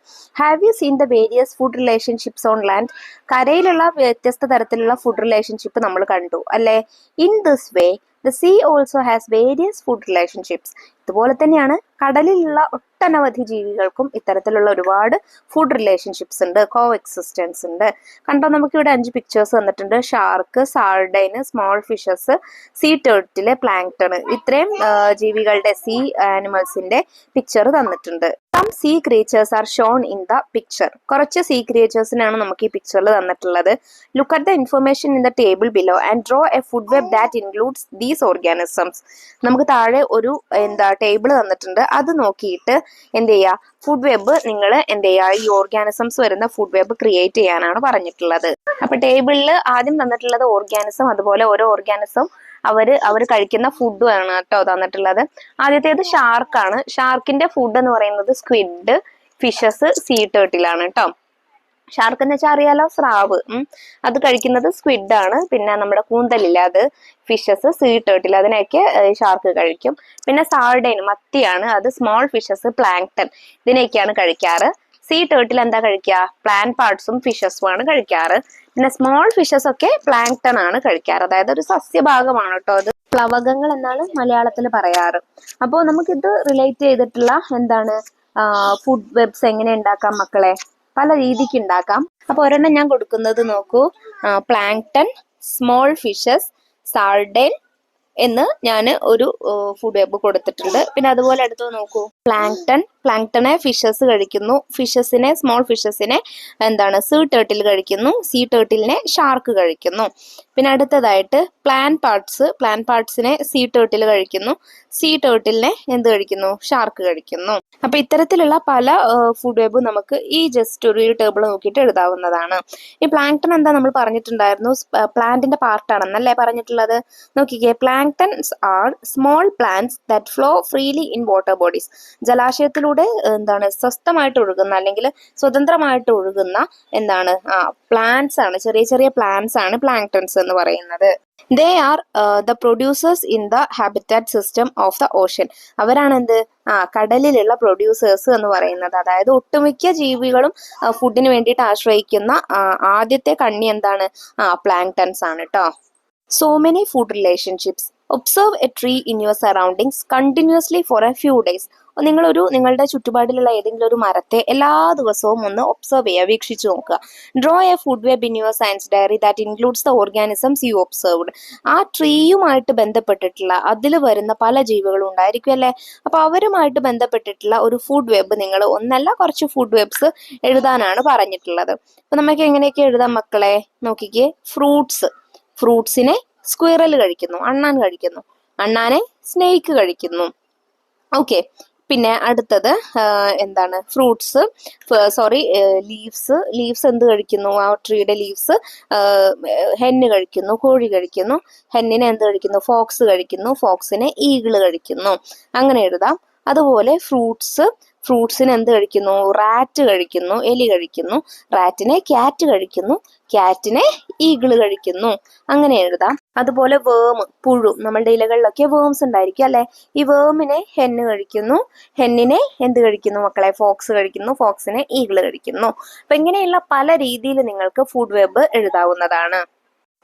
Have you seen the various food relationships on land? കരയിലുള്ള വ്യത്യസ്ത തരത്തിലുള്ള ഫുഡ് റിലേഷൻഷിപ്പ് നമ്മൾ കണ്ടു അല്ലേ? In this way the sea also has various food relationships. ഇതുപോലെ തന്നെയാണ് കടലിലുള്ള ഒട്ടനവധി ജീവികൾക്കും ഇത്തരത്തിലുള്ള ഒരുപാട് ഫുഡ് റിലേഷൻഷിപ്സ് ഉണ്ട്, കോ എക്സിസ്റ്റൻസ് ഉണ്ട്. കണ്ടോ, നമുക്കിവിടെ 5 പിക്ചേഴ്സ് തന്നിട്ടുണ്ട്. Shark, sardine, small fishes, sea turtle, plankton, ഇത്രയും ജീവികളുടെ സീ ആനിമൽസിന്റെ പിക്ചർ തന്നിട്ടുണ്ട്. Some sea creatures are shown in the picture. കുറച്ച് സീ ക്രീച്ചേഴ്സിനാണ് നമുക്ക് ഈ പിക്ചറിൽ തന്നിട്ടുള്ളത്. Look at the information in the table below and draw a food web that includes these organisms. നമുക്ക് താഴെ ഒരു ടേബിൾ തന്നിട്ടുണ്ട്. അത് നോക്കിയിട്ട് എന്ത് ചെയ്യുക? ഫുഡ് വെബ് നിങ്ങൾ എന്ത് ചെയ്യുക? ഈ ഓർഗാനിസംസ് വരുന്ന ഫുഡ് വെബ് ക്രിയേറ്റ് ചെയ്യാനാണ് പറഞ്ഞിട്ടുള്ളത്. അപ്പൊ ടേബിളിൽ ആദ്യം തന്നിട്ടുള്ളത് ഓർഗാനിസം, അതുപോലെ ഓരോ ഓർഗാനിസം അവർ കഴിക്കുന്ന ഫുഡും ആണ് കേട്ടോ തന്നിട്ടുള്ളത്. ആദ്യത്തേത് ഷാർക്കാണ്. ഷാർക്കിന്റെ ഫുഡ് എന്ന് പറയുന്നത് സ്ക്വിഡ്, ഫിഷസ്, സീ ടേർട്ടിലാണ് കേട്ടോ. ഷാർക്ക് എന്ന് വെച്ചാൽ അറിയാലോ, സ്രാവ്. അത് കഴിക്കുന്നത് സ്ക്വിഡ് ആണ്. പിന്നെ നമ്മുടെ കൂന്തലില്ല, അത് ഫിഷസ്, സീ ടേർട്ടിൽ, അതിനെയൊക്കെ ഷാർക്ക് കഴിക്കും. പിന്നെ സാർഡൈൻ മത്തിയാണ്, അത് സ്മോൾ ഫിഷസ്, പ്ലാങ്ക്ടൺ, ഇതിനെയൊക്കെയാണ് കഴിക്കാറ്. സീ ടേർട്ടിൽ എന്താ കഴിക്കുക? പ്ലാൻ പാർട്സും ഫിഷസും ആണ് കഴിക്കാറ്. പിന്നെ സ്മോൾ ഫിഷസ് ഒക്കെ പ്ലാങ്ക്ടൺ ആണ് കഴിക്കാറ്. അതായത് ഒരു സസ്യഭാഗമാണ് കേട്ടോ അത്. പ്ലവകങ്ങൾ എന്നാണ് മലയാളത്തിൽ പറയാറ്. അപ്പോൾ നമുക്കിത് റിലേറ്റ് ചെയ്തിട്ടുള്ള ഫുഡ് വെബ്സ് എങ്ങനെ ഉണ്ടാക്കാം മക്കളെ? പല രീതിക്ക് ഉണ്ടാക്കാം. അപ്പൊ ഒരെണ്ണം ഞാൻ കൊടുക്കുന്നത് നോക്കൂ. പ്ലാങ്ക്ടൺ, സ്മോൾ ഫിഷസ്, സാർഡൈൻ എന്ന് ഞാൻ ഒരു ഫുഡ് വെബ് കൊടുത്തിട്ടുണ്ട്. പിന്നെ അതുപോലെ അടുത്ത് നോക്കൂ, പ്ലാങ്ക്ടണെ ഫിഷസ് കഴിക്കുന്നു, ഫിഷസിനെ സ്മോൾ ഫിഷസിനെ സീ ടേർട്ടിൽ കഴിക്കുന്നു, സീ ടേർട്ടിലിനെ ഷാർക്ക് കഴിക്കുന്നു. പിന്നെ അടുത്തതായിട്ട് പ്ലാൻ പാർട്സിനെ സീ ടേർട്ടിൽ കഴിക്കുന്നു, സീ ടേർട്ടിലിനെ എന്ത് കഴിക്കുന്നു? ഷാർക്ക് കഴിക്കുന്നു. അപ്പൊ ഇത്തരത്തിലുള്ള പല ഫുഡ് വെബ് നമുക്ക് ഈ ജസ്റ്റ് ഒരു ടേബിൾ നോക്കിയിട്ട് എഴുതാവുന്നതാണ്. ഈ പ്ലാങ്ക്ടൺ എന്താ നമ്മൾ പറഞ്ഞിട്ടുണ്ടായിരുന്നു, പ്ലാന്റിന്റെ പാർട്ടാണെന്നല്ലേ പറഞ്ഞിട്ടുള്ളത്. നോക്കിക്കേ, planktons are small plants that flow freely in water bodies. ജലാശയത്തിലൂടെ സ്വസ്ഥമായിട്ട് ഒഴുകുന്ന അല്ലെങ്കിൽ സ്വതന്ത്രമായിട്ട് ഒഴുകുന്ന പ്ലാന്റ്സ് ആണ്, ചെറിയ ചെറിയ പ്ലാന്റ്സ് ആണ് പ്ലാങ്ക്ടൺസ് എന്ന് പറയുന്നത്. They are the producers in the habitat system of the Ocean. അവരാണ് കടലിലുള്ള പ്രൊഡ്യൂസേഴ്സ് എന്ന് പറയുന്നത്. അതായത് ഒട്ടുമിക്ക ജീവികളും ഫുഡിന് വേണ്ടിയിട്ട് ആശ്രയിക്കുന്ന ആദ്യത്തെ കണ്ണി പ്ലാങ്ക്ടൺസ് ആണ് കേട്ടോ. So many food relationships. Observe a tree in your surroundings continuously for a few days. നിങ്ങളുടെ ചുറ്റുപാടിലുള്ള ഏതെങ്കിലും ഒരു മരത്തെ എല്ലാ ദിവസവും ഒന്ന് ഒബ്സർവ് ചെയ്യുക, വീക്ഷിച്ചു നോക്കുക. Draw a food web in your science diary that includes the organisms you observed. ആ ട്രീയുമായിട്ട് ബന്ധപ്പെട്ടിട്ടുള്ള അതിൽ വരുന്ന പല ജീവികളും ഉണ്ടായിരിക്കും അല്ലേ? അപ്പൊ അവരുമായിട്ട് ബന്ധപ്പെട്ടിട്ടുള്ള ഒരു ഫുഡ് വെബ് നിങ്ങൾ ഒന്നല്ല കുറച്ച് ഫുഡ് വെബ്സ് എഴുതാനാണ് പറഞ്ഞിട്ടുള്ളത്. അപ്പൊ നമുക്ക് എങ്ങനെയൊക്കെ എഴുതാം മക്കളെ? നോക്കിക്കേ, ഫ്രൂട്ട്സിനെ സ്ക്വിറൽ കഴിക്കുന്നു, അണ്ണാൻ കഴിക്കുന്നു, അണ്ണാനെ സ്നേക്ക് കഴിക്കുന്നു. ഓക്കെ, പിന്നെ അടുത്തത് ലീവ്സ് എന്ത് കഴിക്കുന്നു? ആ ട്രീയുടെ ലീവ്സ് ഹെന്ന് കഴിക്കുന്നു, കോഴി കഴിക്കുന്നു. ഹെന്നിനെ എന്ത് കഴിക്കുന്നു? ഫോക്സ് കഴിക്കുന്നു, ഫോക്സിനെ ഈഗിള് കഴിക്കുന്നു. അങ്ങനെ എഴുതാം. അതുപോലെ ഫ്രൂട്ട്സിന് എന്ത് കഴിക്കുന്നു? റാറ്റ് കഴിക്കുന്നു, എലി കഴിക്കുന്നു. റാറ്റിനെ ക്യാറ്റ് കഴിക്കുന്നു, ക്യാറ്റിനെ ഈഗിള് കഴിക്കുന്നു. അങ്ങനെ എഴുതാം. അതുപോലെ വേം, പുഴു, നമ്മളുടെ ഇലകളിലൊക്കെ വേംസ് ഉണ്ടായിരിക്കും അല്ലെ. ഈ വേമിനെ ഹെന്ന് കഴിക്കുന്നു, ഹെന്നിനെ എന്ത് കഴിക്കുന്നു മക്കളെ? ഫോക്സ് കഴിക്കുന്നു, ഫോക്സിനെ ഈഗിള് കഴിക്കുന്നു. അപ്പൊ ഇങ്ങനെയുള്ള പല രീതിയിൽ നിങ്ങൾക്ക് ഫുഡ് വെബ് എഴുതാവുന്നതാണ്.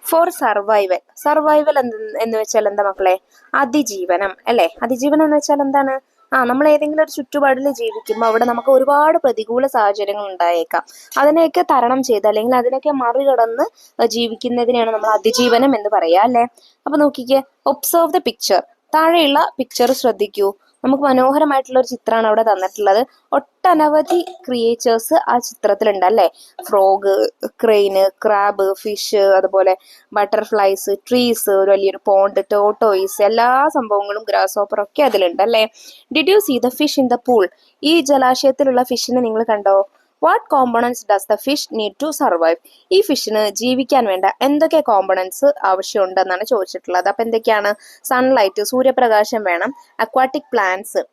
ഫോർ സർവൈവൽ, സർവൈവൽ എന്ന് വെച്ചാൽ എന്താ മക്കളെ? അതിജീവനം അല്ലെ. അതിജീവനം എന്ന് വെച്ചാൽ എന്താണ്? നമ്മൾ ഏതെങ്കിലും ഒരു ചുറ്റുപാടിൽ ജീവിക്കുമ്പോൾ അവിടെ നമുക്ക് ഒരുപാട് പ്രതികൂല സാഹചര്യങ്ങൾ ഉണ്ടായേക്കാം. അതിനെയൊക്കെ തരണം ചെയ്ത് അല്ലെങ്കിൽ അതിനൊക്കെ മറികടന്ന് ജീവിക്കുന്നതിനെയാണ് നമ്മൾ അതിജീവനം എന്ന് പറയാ അല്ലെ. അപ്പൊ നോക്കിക്കേ, ഒബ്സർവ് ദ പിക്ചർ. താഴെയുള്ള പിക്ചർ ശ്രദ്ധിക്കൂ. നമുക്ക് മനോഹരമായിട്ടുള്ള ഒരു ചിത്രമാണ് അവിടെ തന്നിട്ടുള്ളത്. ഒട്ടനവധി ക്രിയേച്ചേഴ്സ് ആ ചിത്രത്തിലുണ്ട് അല്ലെ. ഫ്രോഗ്, ക്രെയിന്, ക്രാബ്, ഫിഷ്, അതുപോലെ ബട്ടർഫ്ലൈസ്, ട്രീസ്, ഒരു വലിയൊരു പോണ്ട്, ടോട്ടോയിസ്, എല്ലാ സംഭവങ്ങളും, ഗ്രാസ് ഹോപ്പർ ഒക്കെ അതിലുണ്ട് അല്ലെ. Did you see the fish in the pool? ഈ ജലാശയത്തിലുള്ള ഫിഷിനെ നിങ്ങൾ കണ്ടോ? What components does the fish need to survive? ഈ ഫിഷിന് ജീവിക്കാൻ വേണ്ട എന്തൊക്കെ കോമ്പണൻസ് ആവശ്യമുണ്ടെന്നാണ് ചോദിച്ചിട്ടുള്ളത്. അപ്പൊ എന്തൊക്കെയാണ്? സൺലൈറ്റ്, സൂര്യപ്രകാശം വേണം. അക്വാട്ടിക് പ്ലാന്റ്സ്,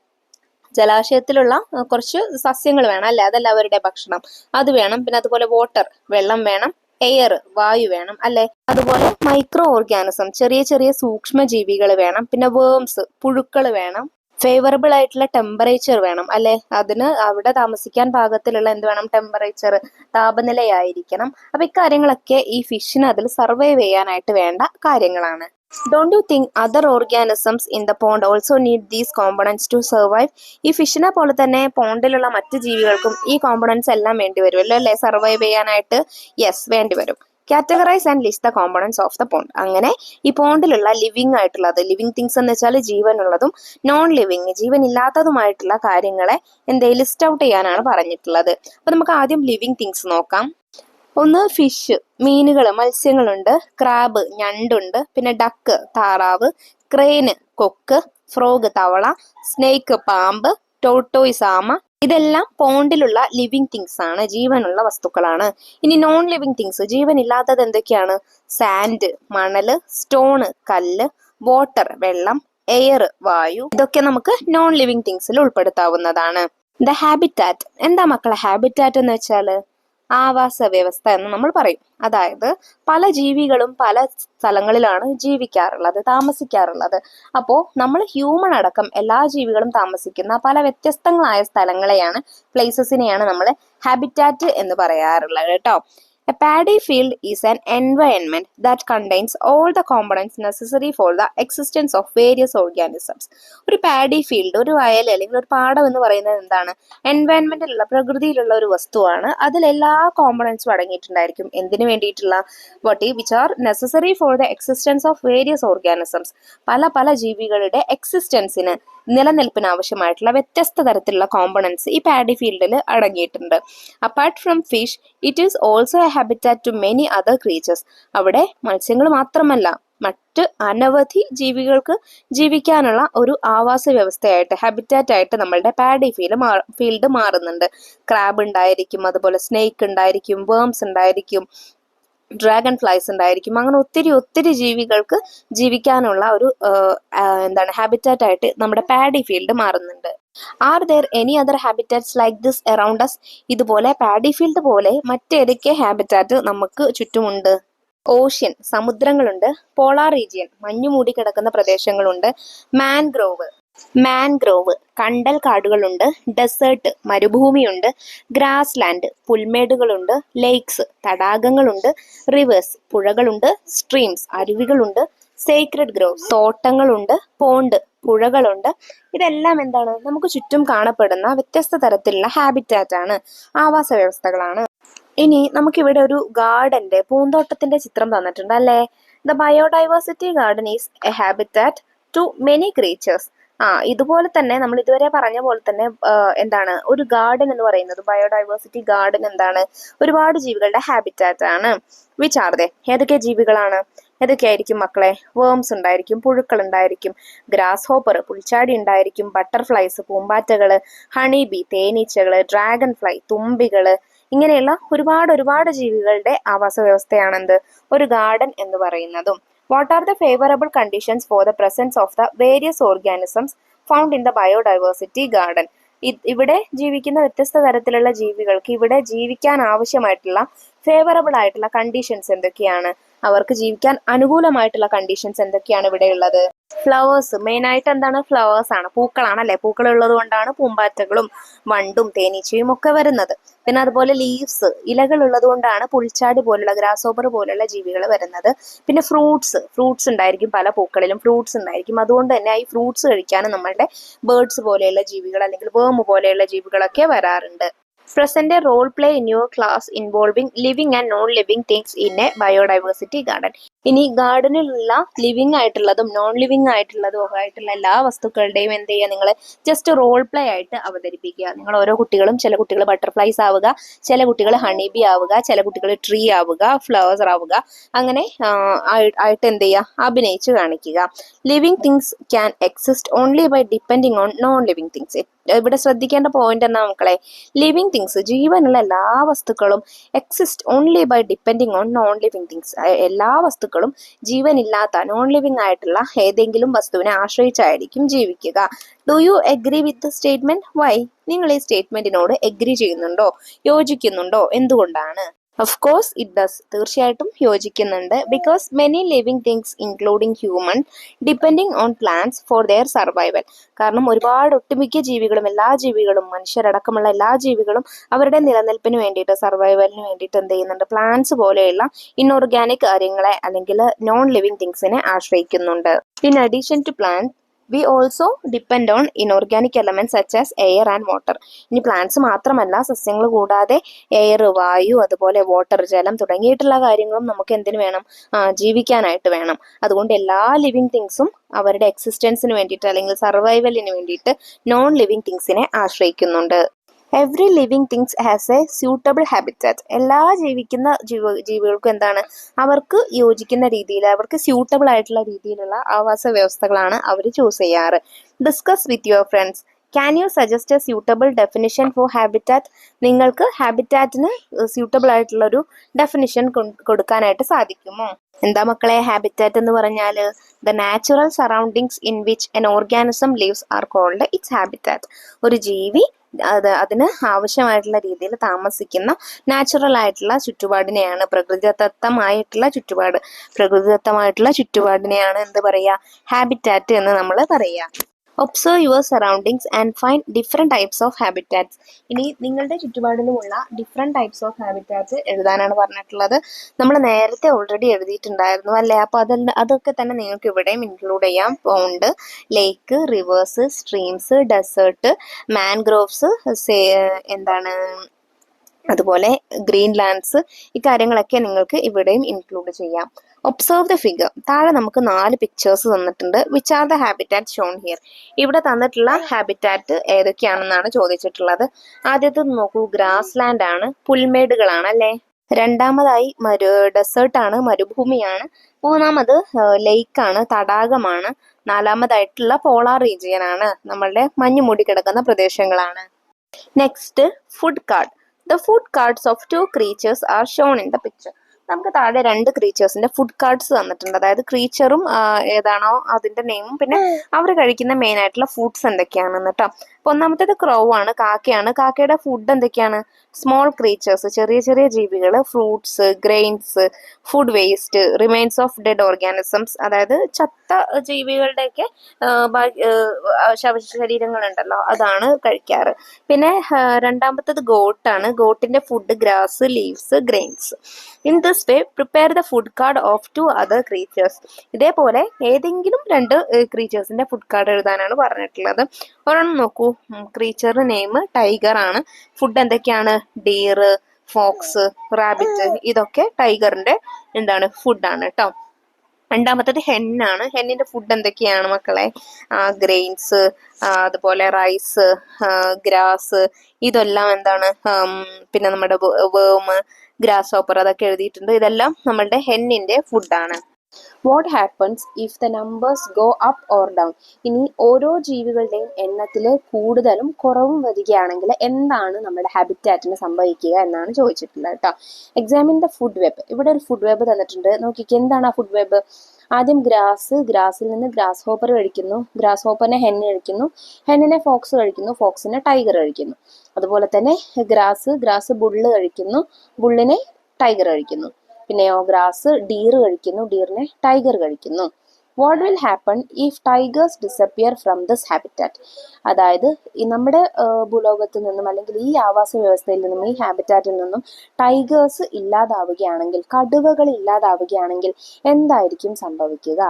ജലാശയത്തിലുള്ള കുറച്ച് സസ്യങ്ങൾ വേണം അല്ലെ, അതല്ല അവരുടെ ഭക്ഷണം, അത് വേണം. പിന്നെ അതുപോലെ വാട്ടർ, വെള്ളം വേണം. എയർ, വായു വേണം അല്ലെ. അതുപോലെ മൈക്രോ ഓർഗാനിസം, ചെറിയ ചെറിയ സൂക്ഷ്മ ജീവികൾ വേണം. പിന്നെ വേംസ്, പുഴുക്കൾ വേണം. ഫേവറബിൾ ആയിട്ടുള്ള ടെമ്പറേച്ചർ വേണം അല്ലെ. അതിന് അവിടെ താമസിക്കാൻ പാകത്തിലുള്ള എന്ത് വേണം? ടെമ്പറേച്ചർ, താപനിലയായിരിക്കണം. അപ്പൊ ഇക്കാര്യങ്ങളൊക്കെ ഈ ഫിഷിന് അതിൽ സർവൈവ് ചെയ്യാനായിട്ട് വേണ്ട കാര്യങ്ങളാണ്. Don't you think other organisms in the pond also need these components to survive? ഈ ഫിഷിനെ പോലെ തന്നെ പോണ്ടിലുള്ള മറ്റ് ജീവികൾക്കും ഈ കോമ്പണൻസ് എല്ലാം വേണ്ടി വരുമല്ലോ അല്ലെ, സർവൈവ് ചെയ്യാനായിട്ട്? യെസ്, വേണ്ടി വരും. Categorize and list the components of the pond. അങ്ങനെ ഈ പോണ്ടിലുള്ള ലിവിങ് ആയിട്ടുള്ളത്, ലിവിങ് തിങ്സ് എന്ന് വെച്ചാൽ ജീവനുള്ളതും നോൺ ലിവിങ്, ജീവൻ ഇല്ലാത്തതുമായിട്ടുള്ള കാര്യങ്ങളെ ലിസ്റ്റ് ഔട്ട് ചെയ്യാനാണ് പറഞ്ഞിട്ടുള്ളത്. അപ്പൊ നമുക്ക് ആദ്യം ലിവിങ് തിങ്സ് നോക്കാം. ഒന്ന് ഫിഷ്, മീനുകൾ, മത്സ്യങ്ങളുണ്ട്. ക്രാബ്, ഞണ്ടുണ്ട്. പിന്നെ ഡക്ക്, താറാവ്. ക്രെയിന്, കൊക്ക്. ഫ്രോഗ്, തവള. സ്നേക്ക്, പാമ്പ്. ടോട്ടോയ്സ്, ആമ. ഇതെല്ലാം പോണ്ടിലുള്ള ലിവിങ് തിങ്സ് ആണ്, ജീവനുള്ള വസ്തുക്കളാണ്. ഇനി നോൺ ലിവിങ് തിങ്സ്, ജീവനില്ലാത്തത് എന്തൊക്കെയാണ്? സാൻഡ്, മണല്. സ്റ്റോണ്, കല്ല്. വാട്ടർ, വെള്ളം. എയർ, വായു. ഇതൊക്കെ നമുക്ക് നോൺ ലിവിങ് തിങ്സിൽ ഉൾപ്പെടുത്താവുന്നതാണ്. ദ ഹാബിറ്റാറ്റ്, എന്താ മക്കളെ ഹാബിറ്റാറ്റ് എന്ന് വെച്ചാല്? ആവാസ വ്യവസ്ഥ എന്ന് നമ്മൾ പറയും. അതായത് പല ജീവികളും പല സ്ഥലങ്ങളിലാണ് ജീവിക്കാറുള്ളത്, താമസിക്കാറുള്ളത്. അപ്പോൾ നമ്മൾ ഹ്യൂമൺ അടക്കം എല്ലാ ജീവികളും താമസിക്കുന്ന പല വ്യത്യസ്തങ്ങളായ സ്ഥലങ്ങളെയാണ്, പ്ലേസസിനെയാണ് നമ്മൾ ഹാബിറ്റാറ്റ് എന്ന് പറയാറുള്ളത് കേട്ടോ. A paddy field is an environment that contains all the components necessary for the existence of various organisms. ഒരു പാഡി ഫീൽഡ്, ഒരു വയൽ അല്ലെങ്കിൽ ഒരു പാടം എന്ന് പറയുന്നത് എന്താണ്? എൻവയൺമെന്റിലുള്ള, പ്രകൃതിയിലുള്ള ഒരു വസ്തുവാണ്. അതിൽ എല്ലാ കോമ്പണൻസും അടങ്ങിയിട്ടുണ്ടായിരിക്കും. എന്തിനു വേണ്ടിയിട്ടുള്ള? Which are necessary for the existence of various organisms. പല പല ജീവികളുടെ എക്സിസ്റ്റൻസിന്, നിലനിൽപ്പിന് ആവശ്യമായിട്ടുള്ള വ്യത്യസ്ത തരത്തിലുള്ള കോമ്പണൻസ് ഈ പാഡി ഫീൽഡിൽ അടങ്ങിയിട്ടുണ്ട്. Apart from fish, it is also a habitat to many other creatures. അവിടെ മത്സ്യങ്ങൾ മാത്രമല്ല, മറ്റ് അനവധി ജീവികൾക്ക് ജീവിക്കാനുള്ള ഒരു ആവാസ വ്യവസ്ഥയായിട്ട്, ഹാബിറ്റാറ്റ് ആയിട്ട് നമ്മളുടെ പാഡി ഫീൽഡ് മാറുന്നുണ്ട്. ക്രാബ് ഉണ്ടായിരിക്കും, അതുപോലെ സ്നേക്ക് ഉണ്ടായിരിക്കും, വേംസ് ഉണ്ടായിരിക്കും, ഡ്രാഗൺ ഫ്ലൈസ് ഉണ്ടായിരിക്കും. അങ്ങനെ ഒത്തിരി ഒത്തിരി ജീവികൾക്ക് ജീവിക്കാനുള്ള ഒരു ഹാബിറ്റാറ്റ് ആയിട്ട് നമ്മുടെ പാഡി ഫീൽഡ് മാറുന്നുണ്ട്. Are there any other habitats like this around us? ഇതുപോലെ പാഡി ഫീൽഡ് പോലെ മറ്റേതൊക്കെ ഹാബിറ്റാറ്റ് നമുക്ക് ചുറ്റുമുണ്ട്? ഓഷ്യൻ, സമുദ്രങ്ങളുണ്ട്. പോളാർ റീജിയൻ, മഞ്ഞു മൂടി കിടക്കുന്ന പ്രദേശങ്ങളുണ്ട്. മാൻഗ്രോവ്, കണ്ടൽ കാടുകളുണ്ട്. ഡെസേർട്ട്, മരുഭൂമിയുണ്ട്. ഗ്രാസ് ലാൻഡ്, പുൽമേടുകളുണ്ട്. ലേക്സ്, തടാകങ്ങളുണ്ട്. റിവേഴ്സ്, പുഴകളുണ്ട്. സ്ട്രീംസ്, അരുവികളുണ്ട്. സേക്രഡ് ഗ്രോവ്സ്, തോട്ടങ്ങളുണ്ട്. പോണ്ട്, പുഴകളുണ്ട്. ഇതെല്ലാം എന്താണ്? നമുക്ക് ചുറ്റും കാണപ്പെടുന്ന വ്യത്യസ്ത തരത്തിലുള്ള ഹാബിറ്റാറ്റ് ആണ്, ആവാസ വ്യവസ്ഥകളാണ്. ഇനി നമുക്കിവിടെ ഒരു ഗാർഡന്റെ, പൂന്തോട്ടത്തിന്റെ ചിത്രം തന്നിട്ടുണ്ട് അല്ലേ. The biodiversity garden is a habitat to many creatures. ഇതുപോലെ തന്നെ നമ്മൾ ഇതുവരെ പറഞ്ഞ പോലെ തന്നെ എന്താണ് ഒരു ഗാർഡൻ എന്ന് പറയുന്നത്, ബയോഡൈവേഴ്സിറ്റി ഗാർഡൻ എന്താണ്? ഒരുപാട് ജീവികളുടെ ഹാബിറ്റാറ്റ് ആണ്. Which are they? ഏതൊക്കെ ജീവികളാണ്? ഏതൊക്കെയായിരിക്കും മക്കളെ? വേംസ് ഉണ്ടായിരിക്കും, പുഴുക്കൾ ഉണ്ടായിരിക്കും, ഗ്രാസ് ഹോപ്പർ, പുൽച്ചാടി ഉണ്ടായിരിക്കും, ബട്ടർഫ്ലൈസ്, പൂമ്പാറ്റകള്, ഹണി ബി, തേനീച്ചകള്, ഡ്രാഗൺ ഫ്ലൈ, തുമ്പികള്. ഇങ്ങനെയുള്ള ഒരുപാട് ജീവികളുടെ ആവാസ വ്യവസ്ഥയാണെന്ത്? ഒരു ഗാർഡൻ എന്ന് പറയുന്നതും. What are the favourable conditions for the presence of the various organisms found in the biodiversity garden? ഇവിടെ ജീവിക്കുന്ന വ്യത്യസ്ത തരത്തിലുള്ള ജീവികൾക്ക് ഇവിടെ ജീവിക്കാൻ ആവശ്യമായിട്ടുള്ള ഫേവറബിൾ ആയിട്ടുള്ള കണ്ടീഷൻസ് എന്തൊക്കെയാണ്, അവർക്ക് ജീവിക്കാൻ അനുകൂലമായിട്ടുള്ള കണ്ടീഷൻസ് എന്തൊക്കെയാണ് ഇവിടെ ഉള്ളത്? ഫ്ലവേഴ്സ്, മെയിൻ ആയിട്ട് എന്താണ്? ഫ്ലവേഴ്സ് ആണ്, പൂക്കളാണ് അല്ലെ. പൂക്കൾ ഉള്ളത് കൊണ്ടാണ് പൂമ്പാറ്റകളും വണ്ടും തേനീച്ചയും ഒക്കെ വരുന്നത്. പിന്നെ അതുപോലെ ലീവ്സ്, ഇലകൾ ഉള്ളത് കൊണ്ടാണ് പുൽച്ചാടി പോലുള്ള ഗ്രാസ് ഓപ്പർ പോലുള്ള ജീവികൾ വരുന്നത്. പിന്നെ ഫ്രൂട്ട്സ് ഉണ്ടായിരിക്കും, പല പൂക്കളിലും ഫ്രൂട്ട്സ് ഉണ്ടായിരിക്കും. അതുകൊണ്ട് തന്നെ ഈ ഫ്രൂട്ട്സ് കഴിക്കാനും നമ്മളുടെ ബേർഡ്സ് പോലെയുള്ള ജീവികൾ അല്ലെങ്കിൽ വേം പോലെയുള്ള ജീവികളൊക്കെ വരാറുണ്ട്. Present a role play in your class involving living and non-living things in a biodiversity garden. ഇനി ഗാർഡനിലുള്ള ലിവിങ് ആയിട്ടുള്ളതും നോൺ ലിവിങ് ആയിട്ടുള്ളതും ഒക്കെ ആയിട്ടുള്ള എല്ലാ വസ്തുക്കളുടെയും എന്ത് ചെയ്യുക, നിങ്ങൾ ജസ്റ്റ് റോൾ പ്ലേ ആയിട്ട് അവതരിപ്പിക്കുക. നിങ്ങൾ ഓരോ കുട്ടികളും, ചില കുട്ടികൾ ബട്ടർഫ്ലൈസ് ആവുക, ചില കുട്ടികൾ ഹണിബി ആവുക, ചില കുട്ടികൾ ട്രീ ആവുക, ഫ്ലവേഴ്സ് ആവുക, അങ്ങനെ ആയിട്ട് എന്ത് ചെയ്യുക, അഭിനയിച്ച് കാണിക്കുക. Living things can exist only by depending on non living things. ഇവിടെ ശ്രദ്ധിക്കേണ്ട പോയിന്റ് എന്നാ മക്കളെ, ലിവിങ് തിങ്സ്, ജീവനുള്ള എല്ലാ വസ്തുക്കളും exist only by depending on non living things. എല്ലാ വസ്തുക്കളും ജീവനില്ലാത്ത നോൺ ലിവിങ് ആയിട്ടുള്ള ഏതെങ്കിലും വസ്തുവിനെ ആശ്രയിച്ചായിരിക്കും ജീവിക്കുക. Do you agree with the statement? Why? നിങ്ങൾ ഈ സ്റ്റേറ്റ്മെന്റിനോട് എഗ്രി ചെയ്യുന്നുണ്ടോ, യോജിക്കുന്നുണ്ടോ, എന്തുകൊണ്ടാണ്? ഓഫ് കോഴ്സ് ഇറ്റ് ഡസ്, തീർച്ചയായിട്ടും യോജിക്കുന്നുണ്ട്. Because many living things including human depending on plants for their survival. കാരണം ഒരുപാട് ഒട്ടുമിക്ക ജീവികളും, എല്ലാ ജീവികളും, മനുഷ്യരടക്കമുള്ള എല്ലാ ജീവികളും അവരുടെ നിലനിൽപ്പിന് വേണ്ടിയിട്ട്, സർവൈവലിന് വേണ്ടിയിട്ട് എന്ത് ചെയ്യുന്നുണ്ട്, പ്ലാന്റ്സ് പോലെയുള്ള ഇൻഓർഗാനിക് കാര്യങ്ങളെ അല്ലെങ്കിൽ നോൺ ലിവിങ് തിങ്സിനെ ആശ്രയിക്കുന്നുണ്ട്. In addition to plant we also depend on inorganic elements such as air and water. ഇനി പ്ലാന്റ്സ് മാത്രമല്ല, സസ്യങ്ങൾ കൂടാതെ എയർ, വായു, അതുപോലെ വാട്ടർ, ജലം തുടങ്ങിയിട്ടുള്ള കാര്യങ്ങളും നമുക്ക് എന്തിനു വേണം, ജീവിക്കാനായിട്ട് വേണം. അതുകൊണ്ട് എല്ലാ ലിവിങ് തിങ്സും അവരുടെ എക്സിസ്റ്റൻസിന് വേണ്ടിയിട്ട് അല്ലെങ്കിൽ സർവൈവലിന് വേണ്ടിയിട്ട് നോൺ ലിവിങ് തിങ്സിനെ ആശ്രയിക്കുന്നുണ്ട്. Every living things has a suitable habitat. എല്ലാ ജീവിക്കുന്ന ജീവികൾക്കും എന്താണ്, അവർക്ക് യോജിക്കുന്ന രീതിയിൽ, അവർക്ക് സ്യൂട്ടബിൾ ആയിട്ടുള്ള രീതിയിലുള്ള ആവാസ വ്യവസ്ഥകളാണ് അവർ ചൂസ് ചെയ്യാറ്. Discuss with your friends. Can you suggest a suitable definition for habitat? നിങ്ങൾക്ക് ഹാബിറ്റാറ്റിന് സ്യൂട്ടബിൾ ആയിട്ടുള്ള ഒരു ഡെഫിനിഷൻ കൊടുക്കാനായിട്ട് സാധിക്കുമോ? എന്താ മക്കളെ ഹാബിറ്റാറ്റ് എന്ന് പറഞ്ഞാൽ? The natural surroundings in which an organism lives are called its habitat. ഒരു ജീവി അതിന് ആവശ്യമായിട്ടുള്ള രീതിയിൽ താമസിക്കുന്ന നാച്ചുറൽ ആയിട്ടുള്ള ചുറ്റുപാടിനെയാണ്, പ്രകൃതിദത്തമായിട്ടുള്ള ചുറ്റുപാടിനെയാണ് എന്ത് പറയുക, ഹാബിറ്റാറ്റ് എന്ന് നമ്മൾ പറയുക. Observe your surroundings and find different types of habitats. ഇനി നിങ്ങളുടെ ചുറ്റുപാടിലുമുള്ള ഡിഫറെൻറ്റ് ടൈപ്സ് ഓഫ് ഹാബിറ്റാറ്റ്സ് എഴുതാനാണ് പറഞ്ഞിട്ടുള്ളത്. നമ്മൾ നേരത്തെ ഓൾറെഡി എഴുതിയിട്ടുണ്ടായിരുന്നു അല്ലേ? അപ്പോൾ അതൊക്കെ തന്നെ നിങ്ങൾക്ക് ഇവിടെയും ഇൻക്ലൂഡ് ചെയ്യാം. പോണ്ട്, ലേക്ക്, റിവേഴ്സ്, സ്ട്രീംസ്, ഡെസേർട്ട്, മാൻഗ്രോവ്സ്, അതുപോലെ ഗ്രീൻ ലാൻഡ്സ്, ഈ കാര്യങ്ങളൊക്കെ നിങ്ങൾക്ക് ഇവിടെയും ഇൻക്ലൂഡ് ചെയ്യാം. Observe the figure. താഴെ നമുക്ക് 4 പിക്ചേഴ്സ് തന്നിട്ടുണ്ട്. Which are the habitat Sean here? ഇവിടെ തന്നിട്ടുള്ള ഹാബിറ്റാറ്റ് ഏതൊക്കെയാണെന്നാണ് ചോദിച്ചിട്ടുള്ളത്. ആദ്യത്തേത് നോക്കൂ, ഗ്രാസ് ലാൻഡ് ആണ്, പുൽമേടുകളാണ് അല്ലേ. രണ്ടാമതായി ഡെസേർട്ടാണ്, മരുഭൂമിയാണ്. മൂന്നാമത് ലേക്കാണ്, തടാകമാണ്. നാലാമതായിട്ടുള്ള പോളാർ റീജിയൻ ആണ്, നമ്മളുടെ മഞ്ഞ് മൂടി കിടക്കുന്ന പ്രദേശങ്ങളാണ്. Next, food card. The food cards of 2 creatures are shown in the picture. നമുക്ക് താഴെ 2 ക്രീച്ചേഴ്സിന്റെ ഫുഡ് കാർഡ്സ് തന്നിട്ടുണ്ട്. അതായത് ക്രീച്ചറും ഏതാണോ അതിന്റെ നെയിമും പിന്നെ അവർ കഴിക്കുന്ന മെയിൻ ആയിട്ടുള്ള ഫുഡ്സ് എന്തൊക്കെയാണെന്ന് കേട്ടോ. അപ്പൊ ഒന്നാമത്തേത് ക്രൗ ആണ്, കാക്കയാണ്. കാക്കയുടെ ഫുഡ് എന്തൊക്കെയാണ്? സ്മോൾ ക്രീച്ചേഴ്സ്, ചെറിയ ചെറിയ ജീവികൾ, fruits, grains, food waste, remains of dead organisms, അതായത് ചത്ത ജീവികളുടെയൊക്കെ ശരീരങ്ങളുണ്ടല്ലോ, അതാണ് കഴിക്കാറ്. പിന്നെ രണ്ടാമത്തേത് ഗോട്ടാണ്. ഗോട്ടിന്റെ food grass, leaves, grains. In this way prepare the food card of 2 other creatures. ഇതേപോലെ ഏതെങ്കിലും 2 ക്രീച്ചേഴ്സിന്റെ ഫുഡ് കാർഡ് എഴുതാനാണ് പറഞ്ഞിട്ടുള്ളത്. ഒരെണ്ണം നോക്കൂ, ക്രീച്ചർ നെയിം ടൈഗർ ആണ്. ഫുഡ് എന്തൊക്കെയാണ്? ഡീർ, ഫോക്സ്, റാബിറ്റ്, ഇതൊക്കെ ടൈഗറിന്റെ ഫുഡാണ് കേട്ടോ. രണ്ടാമത്തത് ഹെന്നാണ്. ഹെന്നിന്റെ ഫുഡ് എന്തൊക്കെയാണ് മക്കളെ? ഗ്രെയിൻസ്, അതുപോലെ റൈസ്, ഗ്രാസ്, ഇതെല്ലാം പിന്നെ നമ്മുടെ വേം, ഗ്രാസ് ഹോപ്പർ, അതൊക്കെ എഴുതിയിട്ടുണ്ട്. ഇതെല്ലാം നമ്മളുടെ ഹെന്നിന്റെ ഫുഡാണ്. What happens if the numbers go up or down? ഇനി ഓരോ ജീവികളുടെയും എണ്ണത്തിൽ കൂടുതലും കുറവും വരികയാണെങ്കിൽ എന്താണ് നമ്മുടെ ഹാബിറ്റാറ്റിന് സംഭവിക്കുക എന്നാണ് ചോദിച്ചിട്ടുള്ളത് കേട്ടോ. Examine the food web. ഇവിടെ ഒരു ഫുഡ് വെബ് തന്നിട്ടുണ്ട്. നോക്കിക്ക്, എന്താണ് ആ ഫുഡ് വെബ്? ആദ്യം ഗ്രാസിൽ നിന്ന് ഗ്രാസ് ഹോപ്പർ കഴിക്കുന്നു, ഗ്രാസ് ഹോപ്പറിനെ ഹെൻ കഴിക്കുന്നു, ഹെന്നിനെ ഫോക്സ് കഴിക്കുന്നു, ഫോക്സിനെ ടൈഗർ കഴിക്കുന്നു. അതുപോലെ തന്നെ ഗ്രാസ് ബുള്ള് കഴിക്കുന്നു, ബുള്ളിനെ ടൈഗർ കഴിക്കുന്നു. പിന്നെയോ ഡീർ കഴിക്കുന്നു, ഡീറിനെ ടൈഗർ കഴിക്കുന്നു. What will happen if tigers disappear from this habitat? അതായത് നമ്മുടെ ഭൂലോകത്ത് നിന്നും അല്ലെങ്കിൽ ഈ ആവാസ വ്യവസ്ഥയിൽ നിന്നും ഈ ഹാബിറ്റാറ്റിൽ നിന്നും ടൈഗേഴ്സ് ഇല്ലാതാവുകയാണെങ്കിൽ, കടുവകൾ ഇല്ലാതാവുകയാണെങ്കിൽ എന്തായിരിക്കും സംഭവിക്കുക?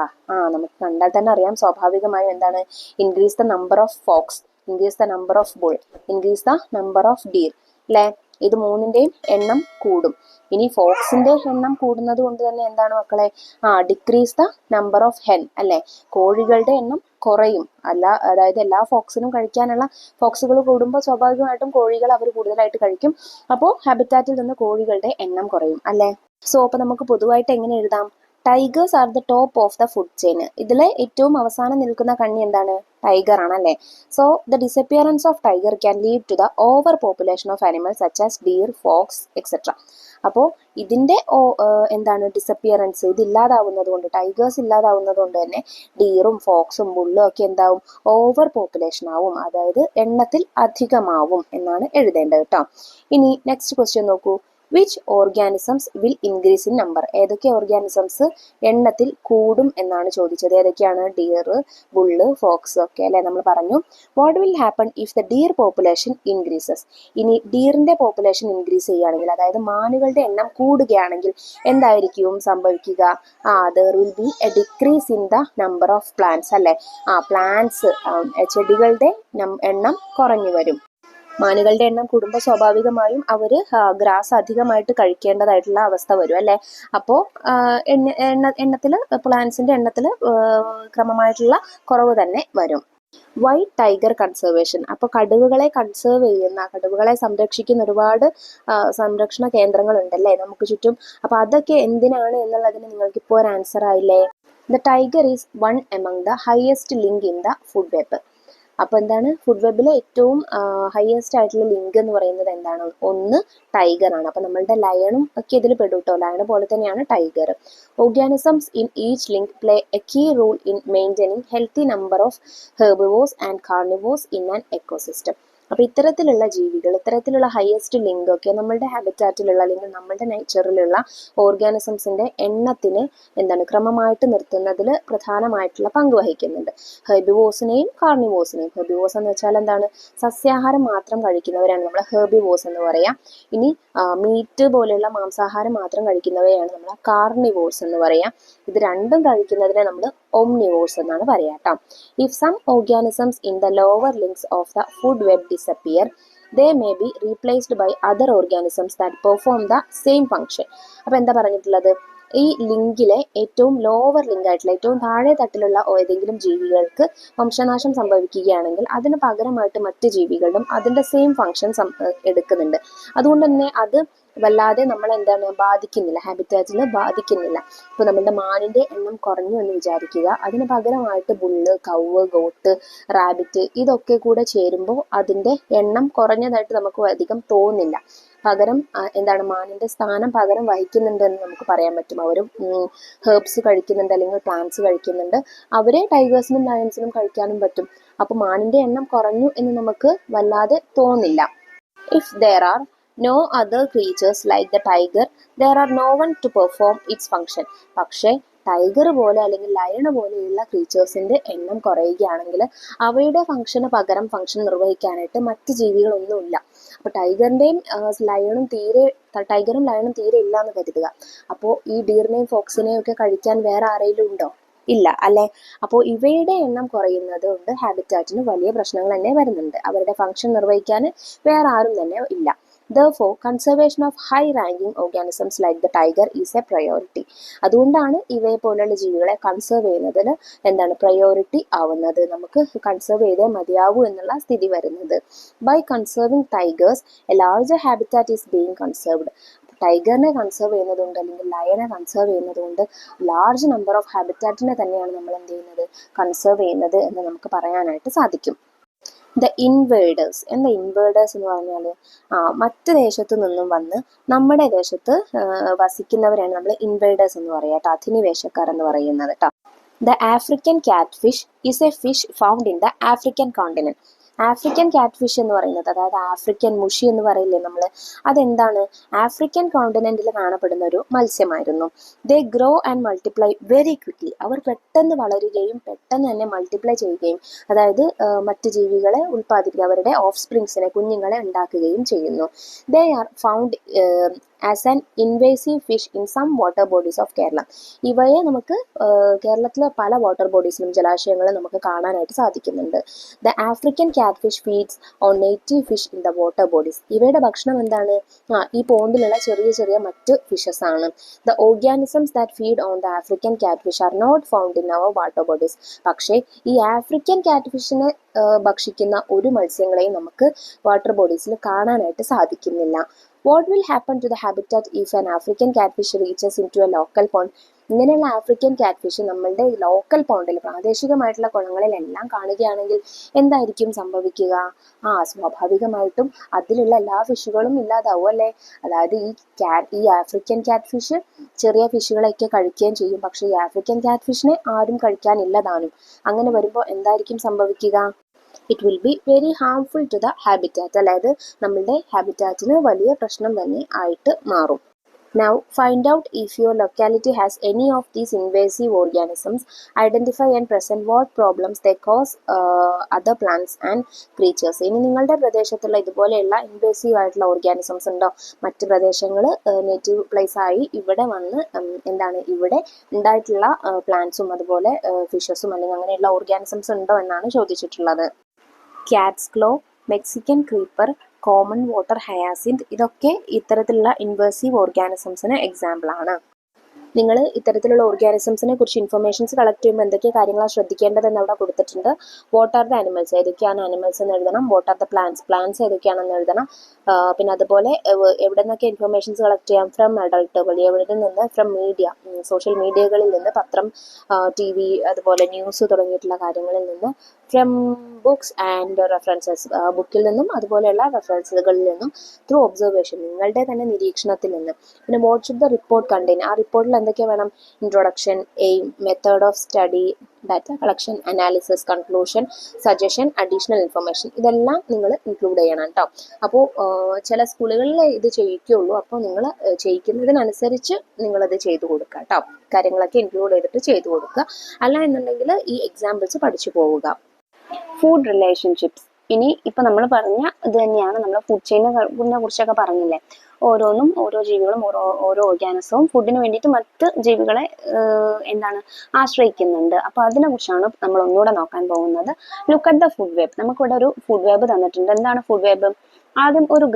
നമുക്ക് കണ്ടാൽ തന്നെ അറിയാം, സ്വാഭാവികമായും എന്താണ്? Increase the number of fox, increase the number of bull, increase the number of deer, അല്ലെ? ഇത് മൂന്നിന്റെയും എണ്ണം കൂടും. ഇനി ഫോക്സിന്റെ എണ്ണം കൂടുന്നത് കൊണ്ട് തന്നെ എന്താണ് മക്കളെ? Decrease the number of hen, അല്ലെ? കോഴികളുടെ എണ്ണം കുറയും. അതായത് എല്ലാ ഫോക്സിനും കഴിക്കാനുള്ള ഫോക്സുകൾ കൂടുമ്പോൾ സ്വാഭാവികമായിട്ടും കോഴികൾ അവർ കൂടുതലായിട്ട് കഴിക്കും. അപ്പോൾ ഹാബിറ്റാറ്റിൽ നിന്ന് കോഴികളുടെ എണ്ണം കുറയും, അല്ലെ? സോ അപ്പൊ നമുക്ക് പൊതുവായിട്ട് എങ്ങനെ എഴുതാം? Tigers are the top of the food chain. ഇതിലെ ഏറ്റവും അവസാനം നിൽക്കുന്ന കണ്ണി എന്താണ്? ടൈഗർ ആണ്, അല്ലെ? So the disappearance of tiger can lead to the over population of animals such as deer, fox etcetera. അപ്പോൾ ഇതിന്റെ ഡിസപ്പിയറൻസ്, ഇത് ഇല്ലാതാവുന്നത് കൊണ്ട്, ടൈഗേഴ്സ് ഇല്ലാതാവുന്നത് കൊണ്ട് തന്നെ ഡീറും ഫോക്സും ബുള്ളും ഒക്കെ എന്താവും? ഓവർ പോപ്പുലേഷൻ ആവും, അതായത് എണ്ണത്തിൽ അധികമാവും എന്നാണ് എഴുതേണ്ടത് കേട്ടോ. ഇനി നെക്സ്റ്റ് ക്വസ്റ്റ്യൻ നോക്കൂ. Which organisms will increase in number? ഏതൊക്കെ ഓർഗാനിസംസ് എണ്ണത്തിൽ കൂടും എന്നാണ് ചോദിച്ചത്. ഏതൊക്കെയാണ്? ഡീർ, ബുള്ള്, ഫോക്സ് ഒക്കെ, അല്ലെ? നമ്മൾ പറഞ്ഞു. What will happen if the deer population increases? ഇനി ഡീറിന്റെ പോപ്പുലേഷൻ ഇൻക്രീസ് ചെയ്യുകയാണെങ്കിൽ, അതായത് മാനുകളുടെ എണ്ണം കൂടുകയാണെങ്കിൽ എന്തായിരിക്കും സംഭവിക്കുക? There will B A decrease in the number of plants, അല്ലെ? പ്ലാന്റ്സ്, ചെടികളുടെ എണ്ണം കുറഞ്ഞു വരും. മാനുകളുടെ എണ്ണം കൂടുമ്പോൾ സ്വാഭാവികമായും അവര് ഗ്രാസ് അധികമായിട്ട് കഴിക്കേണ്ടതായിട്ടുള്ള അവസ്ഥ വരും, അല്ലെ? അപ്പോൾ എണ്ണത്തില്, പ്ലാന്റ്സിന്റെ എണ്ണത്തില് ക്രമമായിട്ടുള്ള കുറവ് തന്നെ വരും. Why tiger conservation? അപ്പോൾ കടുവകളെ കടുവകളെ സംരക്ഷിക്കുന്ന ഒരുപാട് സംരക്ഷണ കേന്ദ്രങ്ങൾ ഉണ്ടല്ലേ നമുക്ക് ചുറ്റും. അപ്പൊ അതൊക്കെ എന്തിനാണ് എന്നുള്ളതിന് നിങ്ങൾക്ക് ഇപ്പോൾ ഒരു ആൻസർ ആയില്ലേ? The tiger is one among the highest link in the food web. അപ്പൊ എന്താണ്? ഫുഡ് വെബിലെ ഏറ്റവും ഹയസ്റ്റ് ആയിട്ടുള്ള ലിങ്ക് എന്ന് പറയുന്നത് എന്താണ്? ഒന്ന് ടൈഗർ ആണ്. അപ്പൊ നമ്മളുടെ ലയണും ഒക്കെ ഇതിൽ പെടും കേട്ടോ. ലയൺ പോലെ തന്നെയാണ് tiger. Organisms in each link play a key role in maintaining healthy number of herbivores and carnivores in an ecosystem. അപ്പൊ ഇത്തരത്തിലുള്ള ജീവികൾ, ഇത്തരത്തിലുള്ള ഹയസ്റ്റ് ലിങ്ക് ഒക്കെ നമ്മളുടെ ഹാബിറ്റാറ്റിലുള്ള അല്ലെങ്കിൽ നമ്മളുടെ നേച്ചറിലുള്ള ഓർഗാനിസംസിന്റെ എണ്ണത്തിന് ക്രമമായിട്ട് നിർത്തുന്നതിൽ പ്രധാനമായിട്ടുള്ള പങ്ക് വഹിക്കുന്നുണ്ട്. ഹെർബിവോഴ്സിനെയും കാർണിവോഴ്സിനെയും. ഹെർബിവോഴ്സ് എന്ന് വെച്ചാൽ എന്താണ്? സസ്യാഹാരം മാത്രം കഴിക്കുന്നവരാണ് നമ്മൾ ഹെർബിവോഴ്സ് എന്ന് പറയാം. ഇനി മീറ്റ് പോലെയുള്ള മാംസാഹാരം മാത്രം കഴിക്കുന്നവരെയാണ് നമ്മൾ കാർണിവോഴ്സ് എന്ന് പറയാം. ഇത് രണ്ടും കഴിക്കുന്നതിനെ നമ്മൾ ഓംനിവോഴ്സ് എന്നാണ് പറയാം കേട്ടോ. If some organisms in the lower links of the food web disappear, they may be replaced by other organisms that perform the same function. അപ്പോൾ എന്താ പറഞ്ഞിട്ടുള്ളത്? ഈ ലിങ്കിലെ ഏറ്റവും ലോവർ ലിങ്ക് ആയിട്ടുള്ള, ഏറ്റവും താഴെ തട്ടിലുള്ള ഏതെങ്കിലും ജീവികൾക്ക് വംശനാശം സംഭവിക്കുകയാണെങ്കിൽ അതിന് പകരമായിട്ട് മറ്റ് ജീവികളും അതിന്റെ സെയിം ഫംഗ്ഷൻ എടുക്കുന്നുണ്ട്. അതുകൊണ്ട് തന്നെ അത് വല്ലാതെ നമ്മൾ ബാധിക്കുന്നില്ല, ഹാബിറ്റാറ്റിനെ ബാധിക്കുന്നില്ല. ഇപ്പൊ നമ്മുടെ മാനിന്റെ എണ്ണം കുറഞ്ഞു എന്ന് വിചാരിക്കുക. അതിന് പകരമായിട്ട് ബുള്ള്, കൗവ്, ഗോട്ട്, റാബിറ്റ് ഇതൊക്കെ കൂടെ ചേരുമ്പോൾ അതിന്റെ എണ്ണം കുറഞ്ഞതായിട്ട് നമുക്ക് അധികം തോന്നില്ല. പകരം മാനിന്റെ സ്ഥാനം പകരം വഹിക്കുന്നുണ്ട് എന്ന് നമുക്ക് പറയാൻ പറ്റും. അവരും ഹെർബ്സ് കഴിക്കുന്നുണ്ട് അല്ലെങ്കിൽ പ്ലാന്റ്സ് കഴിക്കുന്നുണ്ട്. അവരെ ടൈഗേഴ്സിനും ലയൺസിനും കഴിക്കാനും പറ്റും. അപ്പൊ മാനിന്റെ എണ്ണം കുറഞ്ഞു എന്ന് നമുക്ക് വല്ലാതെ തോന്നില്ല. If there are no other creatures like the tiger, there are no one to perform its function. പക്ഷേ ടൈഗർ പോലെ അല്ലെങ്കിൽ ലയൺ പോലെയുള്ള ക്രീച്ചേഴ്സിന്റെ എണ്ണം കുറയുകയാണെങ്കിൽ അവയുടെ ഫംഗ്ഷൻ നിർവഹിക്കാനായിട്ട് മറ്റ് ജീവികളൊന്നുമില്ല. അപ്പൊ ടൈഗറും ലയണും തീരെ ഇല്ല എന്ന് കരുതുക. അപ്പോൾ ഈ ഡീറിനെയും ഫോക്സിനെയും ഒക്കെ കഴിക്കാൻ വേറെ ആരെങ്കിലും ഉണ്ടോ? ഇല്ല, അല്ലെ? അപ്പോൾ ഇവയുടെ എണ്ണം കുറയുന്നത് കൊണ്ട് ഹാബിറ്റാറ്റിന് വലിയ പ്രശ്നങ്ങൾ തന്നെ വരുന്നുണ്ട്. അവരുടെ ഫംഗ്ഷൻ നിർവഹിക്കാൻ വേറെ ആരും തന്നെ ഇല്ല. Therefore, conservation of high-ranking organisms like the tiger is a priority. അതുകൊണ്ടാണ് ഇവയെ പോലുള്ള ജീവികളെ കൺസേർവ് ചെയ്യുന്നതിൽ പ്രയോറിറ്റി ആവുന്നത്. നമുക്ക് കൺസേർവ് ചെയ്തേ മതിയാവൂ എന്നുള്ള സ്ഥിതി വരുന്നത്. By conserving tigers, a larger habitat is being conserved. ടൈഗറിനെ കൺസേർവ് ചെയ്യുന്നതുകൊണ്ട് അല്ലെങ്കിൽ ലയനെ കൺസേർവ് ചെയ്യുന്നതുകൊണ്ട് ലാർജ് നമ്പർ ഓഫ് ഹാബിറ്റാറ്റിനെ തന്നെയാണ് നമ്മൾ കൺസേർവ് ചെയ്യുന്നത് എന്ന് നമുക്ക് പറയാനായിട്ട് സാധിക്കും. The invaders. എന്താ ഇൻവേഡേഴ്സ് എന്ന് പറഞ്ഞാൽ മറ്റു ദേശത്തു നിന്നും വന്ന് നമ്മുടെ ദേശത്ത് വസിക്കുന്നവരാണ് നമ്മൾ ഇൻവേഡേഴ്സ് എന്ന് പറയുക കേട്ടോ, അധിനിവേശക്കാർ എന്ന് പറയുന്നത് കേട്ടോ. The African cat fish is A fish found in the African continent. African cat fish എന്ന് പറയുന്നത്, അതായത് ആഫ്രിക്കൻ മുഷി എന്ന് പറയില്ലേ നമ്മൾ, അതെന്താണ്, ആഫ്രിക്കൻ കോണ്ടിനെന്റിൽ കാണപ്പെടുന്ന ഒരു മത്സ്യമായിരുന്നു. They grow and multiply very quickly. അവർ പെട്ടെന്ന് വളരുകയും പെട്ടെന്ന് തന്നെ മൾട്ടിപ്ലൈ ചെയ്യുകയും, അതായത് മറ്റ് ജീവികളെ ഉൽപ്പാദിപ്പിക്കുക, അവരുടെ ഓഫ് സ്പ്രിങ്സിനെ, കുഞ്ഞുങ്ങളെ ഉണ്ടാക്കുകയും ചെയ്യുന്നു. They are found as an invasive fish in some water bodies of Kerala. ഇവയെ നമുക്ക് കേരളത്തിലെ പല വാട്ടർ ബോഡീസിലും, ജലാശയങ്ങളും നമുക്ക് കാണാനായിട്ട് സാധിക്കുന്നുണ്ട്. The African cat fish feeds on native fish in the water bodies. ഇവയുടെ ഭക്ഷണം എന്താണ്, ഈ പോണ്ടിലുള്ള ചെറിയ ചെറിയ മറ്റ് ഫിഷസ് ആണ്. The organisms that feed on the African cat fish are not found in our water bodies. പക്ഷേ ഈ ആഫ്രിക്കൻ ക്യാറ്റ് ഫിഷിനെ ഭക്ഷിക്കുന്ന ഒരു മത്സ്യങ്ങളെയും നമുക്ക് വാട്ടർ ബോഡീസിൽ കാണാനായിട്ട് സാധിക്കുന്നില്ല. What will happen to the habitat if an African cat fish reaches in to a local pond. ഇങ്ങനെയുള്ള African cat fish നമ്മളുടെ ലോക്കൽ പോണ്ടിൽ, പ്രാദേശികമായിട്ടുള്ള കുളങ്ങളിലെല്ലാം കാണുകയാണെങ്കിൽ എന്തായിരിക്കും സംഭവിക്കുക? സ്വാഭാവികമായിട്ടും അതിലുള്ള എല്ലാ ഫിഷുകളും ഇല്ലാതാവും അല്ലേ. അതായത് ഈ ആഫ്രിക്കൻ ക്യാറ്റ് ഫിഷ് ചെറിയ ഫിഷുകളെയൊക്കെ കഴിക്കുകയും ചെയ്യും, പക്ഷേ ഈ ആഫ്രിക്കൻ ക്യാറ്റ് ഫിഷിനെ ആരും കഴിക്കാനില്ലതാനും. അങ്ങനെ വരുമ്പോൾ എന്തായിരിക്കും സംഭവിക്കുക? It will be very harmful to the habitat. അതായത് നമ്മളുടെ ഹാബിറ്റാറ്റിന് വലിയ പ്രശ്നം തന്നെ ആയിട്ട് മാറും. Now find out if your locality has any of these invasive organisms. Identify and present what problems they cause other plants and creatures. ഇനി നിങ്ങളുടെ പ്രദേശത്തുള്ള ഇതുപോലെയുള്ള ഇൻവേസീവ് ആയിട്ടുള്ള ഓർഗാനിസംസ് ഉണ്ടോ, മറ്റ് പ്രദേശങ്ങൾ നേറ്റീവ് പ്ലേസ് ആയി ഇവിടെ വന്ന് ഇവിടെ ഉണ്ടായിട്ടുള്ള പ്ലാന്റ്സും അതുപോലെ ഫിഷസും അല്ലെങ്കിൽ അങ്ങനെയുള്ള ഓർഗാനിസംസ് ഉണ്ടോ എന്നാണ് ചോദിച്ചിട്ടുള്ളത്. ക്യാറ്റ്സ് ക്ലോ, Mexican creeper, common water hyacinth, ഇതൊക്കെ ഇത്തരത്തിലുള്ള ഇൻവേസീവ് ഓർഗാനിസംസിന് എക്സാമ്പിൾ ആണ്. നിങ്ങൾ ഇത്തരത്തിലുള്ള ഓർഗാനിസംസിനെ കുറിച്ച് ഇൻഫർമേഷൻസ് കളക്ട് ചെയ്യുമ്പോൾ എന്തൊക്കെ കാര്യങ്ങളാണ് ശ്രദ്ധിക്കേണ്ടതെന്ന് അവിടെ കൊടുത്തിട്ടുണ്ട്. വാട്ട് ആർ ദ അനിമൽസ്, ഏതൊക്കെയാണ് അനിമൽസ് എന്ന് എഴുതണം. വാട്ട് ആർ ദ പ്ലാന്റ്സ് ഏതൊക്കെയാണെന്ന് എഴുതണം. പിന്നെ അതുപോലെ എവിടെ നിന്നൊക്കെ ഇൻഫർമേഷൻസ് കളക്ട് ചെയ്യാം, ഫ്രം അഡൾട്ട്, എവിടെ നിന്ന്, ഫ്രം മീഡിയ, സോഷ്യൽ മീഡിയകളിൽ നിന്ന്, പത്രം, TV, അതുപോലെ ന്യൂസ് തുടങ്ങിയിട്ടുള്ള കാര്യങ്ങളിൽ നിന്ന്, ഫ്രം ബുക്സ് ആൻഡ് റെഫറൻസസ്, ബുക്കിൽ നിന്നും അതുപോലെയുള്ള റെഫറൻസുകളിൽ നിന്നും, ത്രൂ ഒബ്സർവേഷൻ, നിങ്ങളുടെ തന്നെ നിരീക്ഷണത്തിൽ നിന്ന്. പിന്നെ what should the report contain, ആ റിപ്പോർട്ടിൽ എന്തൊക്കെ വേണം, introduction, aim, method of study, data collection, analysis, conclusion, suggestion, additional information, ഇതെല്ലാം നിങ്ങൾ ഇൻക്ലൂഡ് ചെയ്യണം കേട്ടോ. അപ്പോൾ ചില സ്കൂളുകളിൽ ഇത് ചെയ്യിക്കുള്ളൂ, അപ്പോൾ നിങ്ങൾ ചെയ്യിക്കുന്നതിനനുസരിച്ച് നിങ്ങളത് ചെയ്തു കൊടുക്കുക കേട്ടോ. കാര്യങ്ങളൊക്കെ ഇൻക്ലൂഡ് ചെയ്തിട്ട് ചെയ്തു കൊടുക്കുക. അല്ല എന്നുണ്ടെങ്കിൽ ഈ എക്സാമ്പിൾസ് പഠിച്ചു പോവുക. Food relationships. ഇപ്പം നമ്മൾ പറഞ്ഞ ഇത് തന്നെയാണ്, നമ്മൾ ഫുഡ് ചെയിനെ കുറിച്ചൊക്കെ പറഞ്ഞില്ലേ. ഓരോന്നും, ഓരോ ജീവികളും, ഓരോ ഓർഗാനിസവും ഫുഡിന് വേണ്ടിയിട്ട് മറ്റ് ജീവികളെ ആശ്രയിക്കുന്നുണ്ട്. അപ്പോൾ അതിനെ കുറിച്ചാണ് നമ്മൾ ഒന്നുകൂടെ നോക്കാൻ പോകുന്നത്. Look at the food web. നമുക്കിവിടെ ഒരു ഫുഡ് വെബ് തന്നിട്ടുണ്ട്. എന്താണ് ഫുഡ് വെബ്? ആദ്യം ഒരു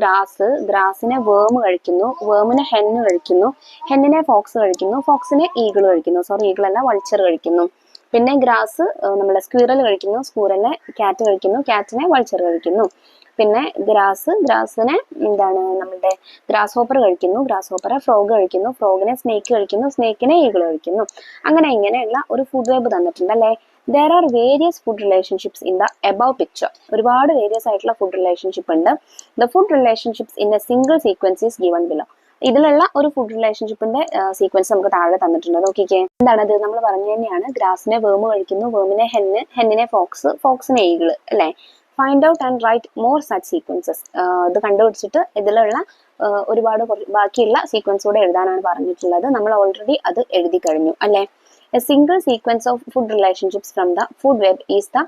ഗ്രാസിനെ വേം കഴിക്കുന്നു, വേമിനെ ഹെന്ന് കഴിക്കുന്നു, ഹെന്നിനെ ഫോക്സ് കഴിക്കുന്നു, ഫോക്സിനെ ഈഗിൾ കഴിക്കുന്നു, ഈഗിളല്ല വൾച്ചർ കഴിക്കുന്നു. പിന്നെ ഗ്രാസ് നമ്മളെ സ്ക്വിറൽ കഴിക്കുന്നു, സ്ക്വിറലിനെ ക്യാറ്റ് കഴിക്കുന്നു, ക്യാറ്റിനെ വൾച്ചർ കഴിക്കുന്നു. പിന്നെ ഗ്രാസിനെ നമ്മുടെ ഗ്രാസ് ഹോപ്പർ കഴിക്കുന്നു, ഗ്രാസ് ഹോപ്പറെ ഫ്രോഗ് കഴിക്കുന്നു, ഫ്രോഗിനെ സ്നേക്ക് കഴിക്കുന്നു, സ്നേക്കിനെ ഈഗിൾ കഴിക്കുന്നു. ഇങ്ങനെയുള്ള ഒരു ഫുഡ് വെബ് തന്നിട്ടുണ്ട് അല്ലേ. There are various food relationships in the above picture. ഒരുപാട് വേരിയസ് ആയിട്ടുള്ള ഫുഡ് റിലേഷൻഷിപ്പ് ഉണ്ട്. The food relationships in a single sequence is given below. ഇതിലുള്ള ഒരു ഫുഡ് റിലേഷൻഷിപ്പിന്റെ സീക്വൻസ് നമുക്ക് താഴെ തന്നിട്ടുണ്ട്. നോക്കിക്കേ, എന്താണത്? നമ്മൾ പറഞ്ഞു തന്നെയാണ്, ഗ്രാസിനെ വേം കഴിക്കുന്നു, വേമിനെ ഹെന്നിനെ ഫോക്സിനെ ഈഗിൾ അല്ലേ. Find out and write more such sequences. ഇത് കണ്ടുപിടിച്ചിട്ട് ഇതിലുള്ള ഒരുപാട് ബാക്കിയുള്ള സീക്വൻസ് കൂടെ എഴുതാനാണ് പറഞ്ഞിട്ടുള്ളത്. നമ്മൾ ഓൾറെഡി അത് എഴുതി കഴിഞ്ഞു അല്ലേ. A single sequence of food relationships from the food web is the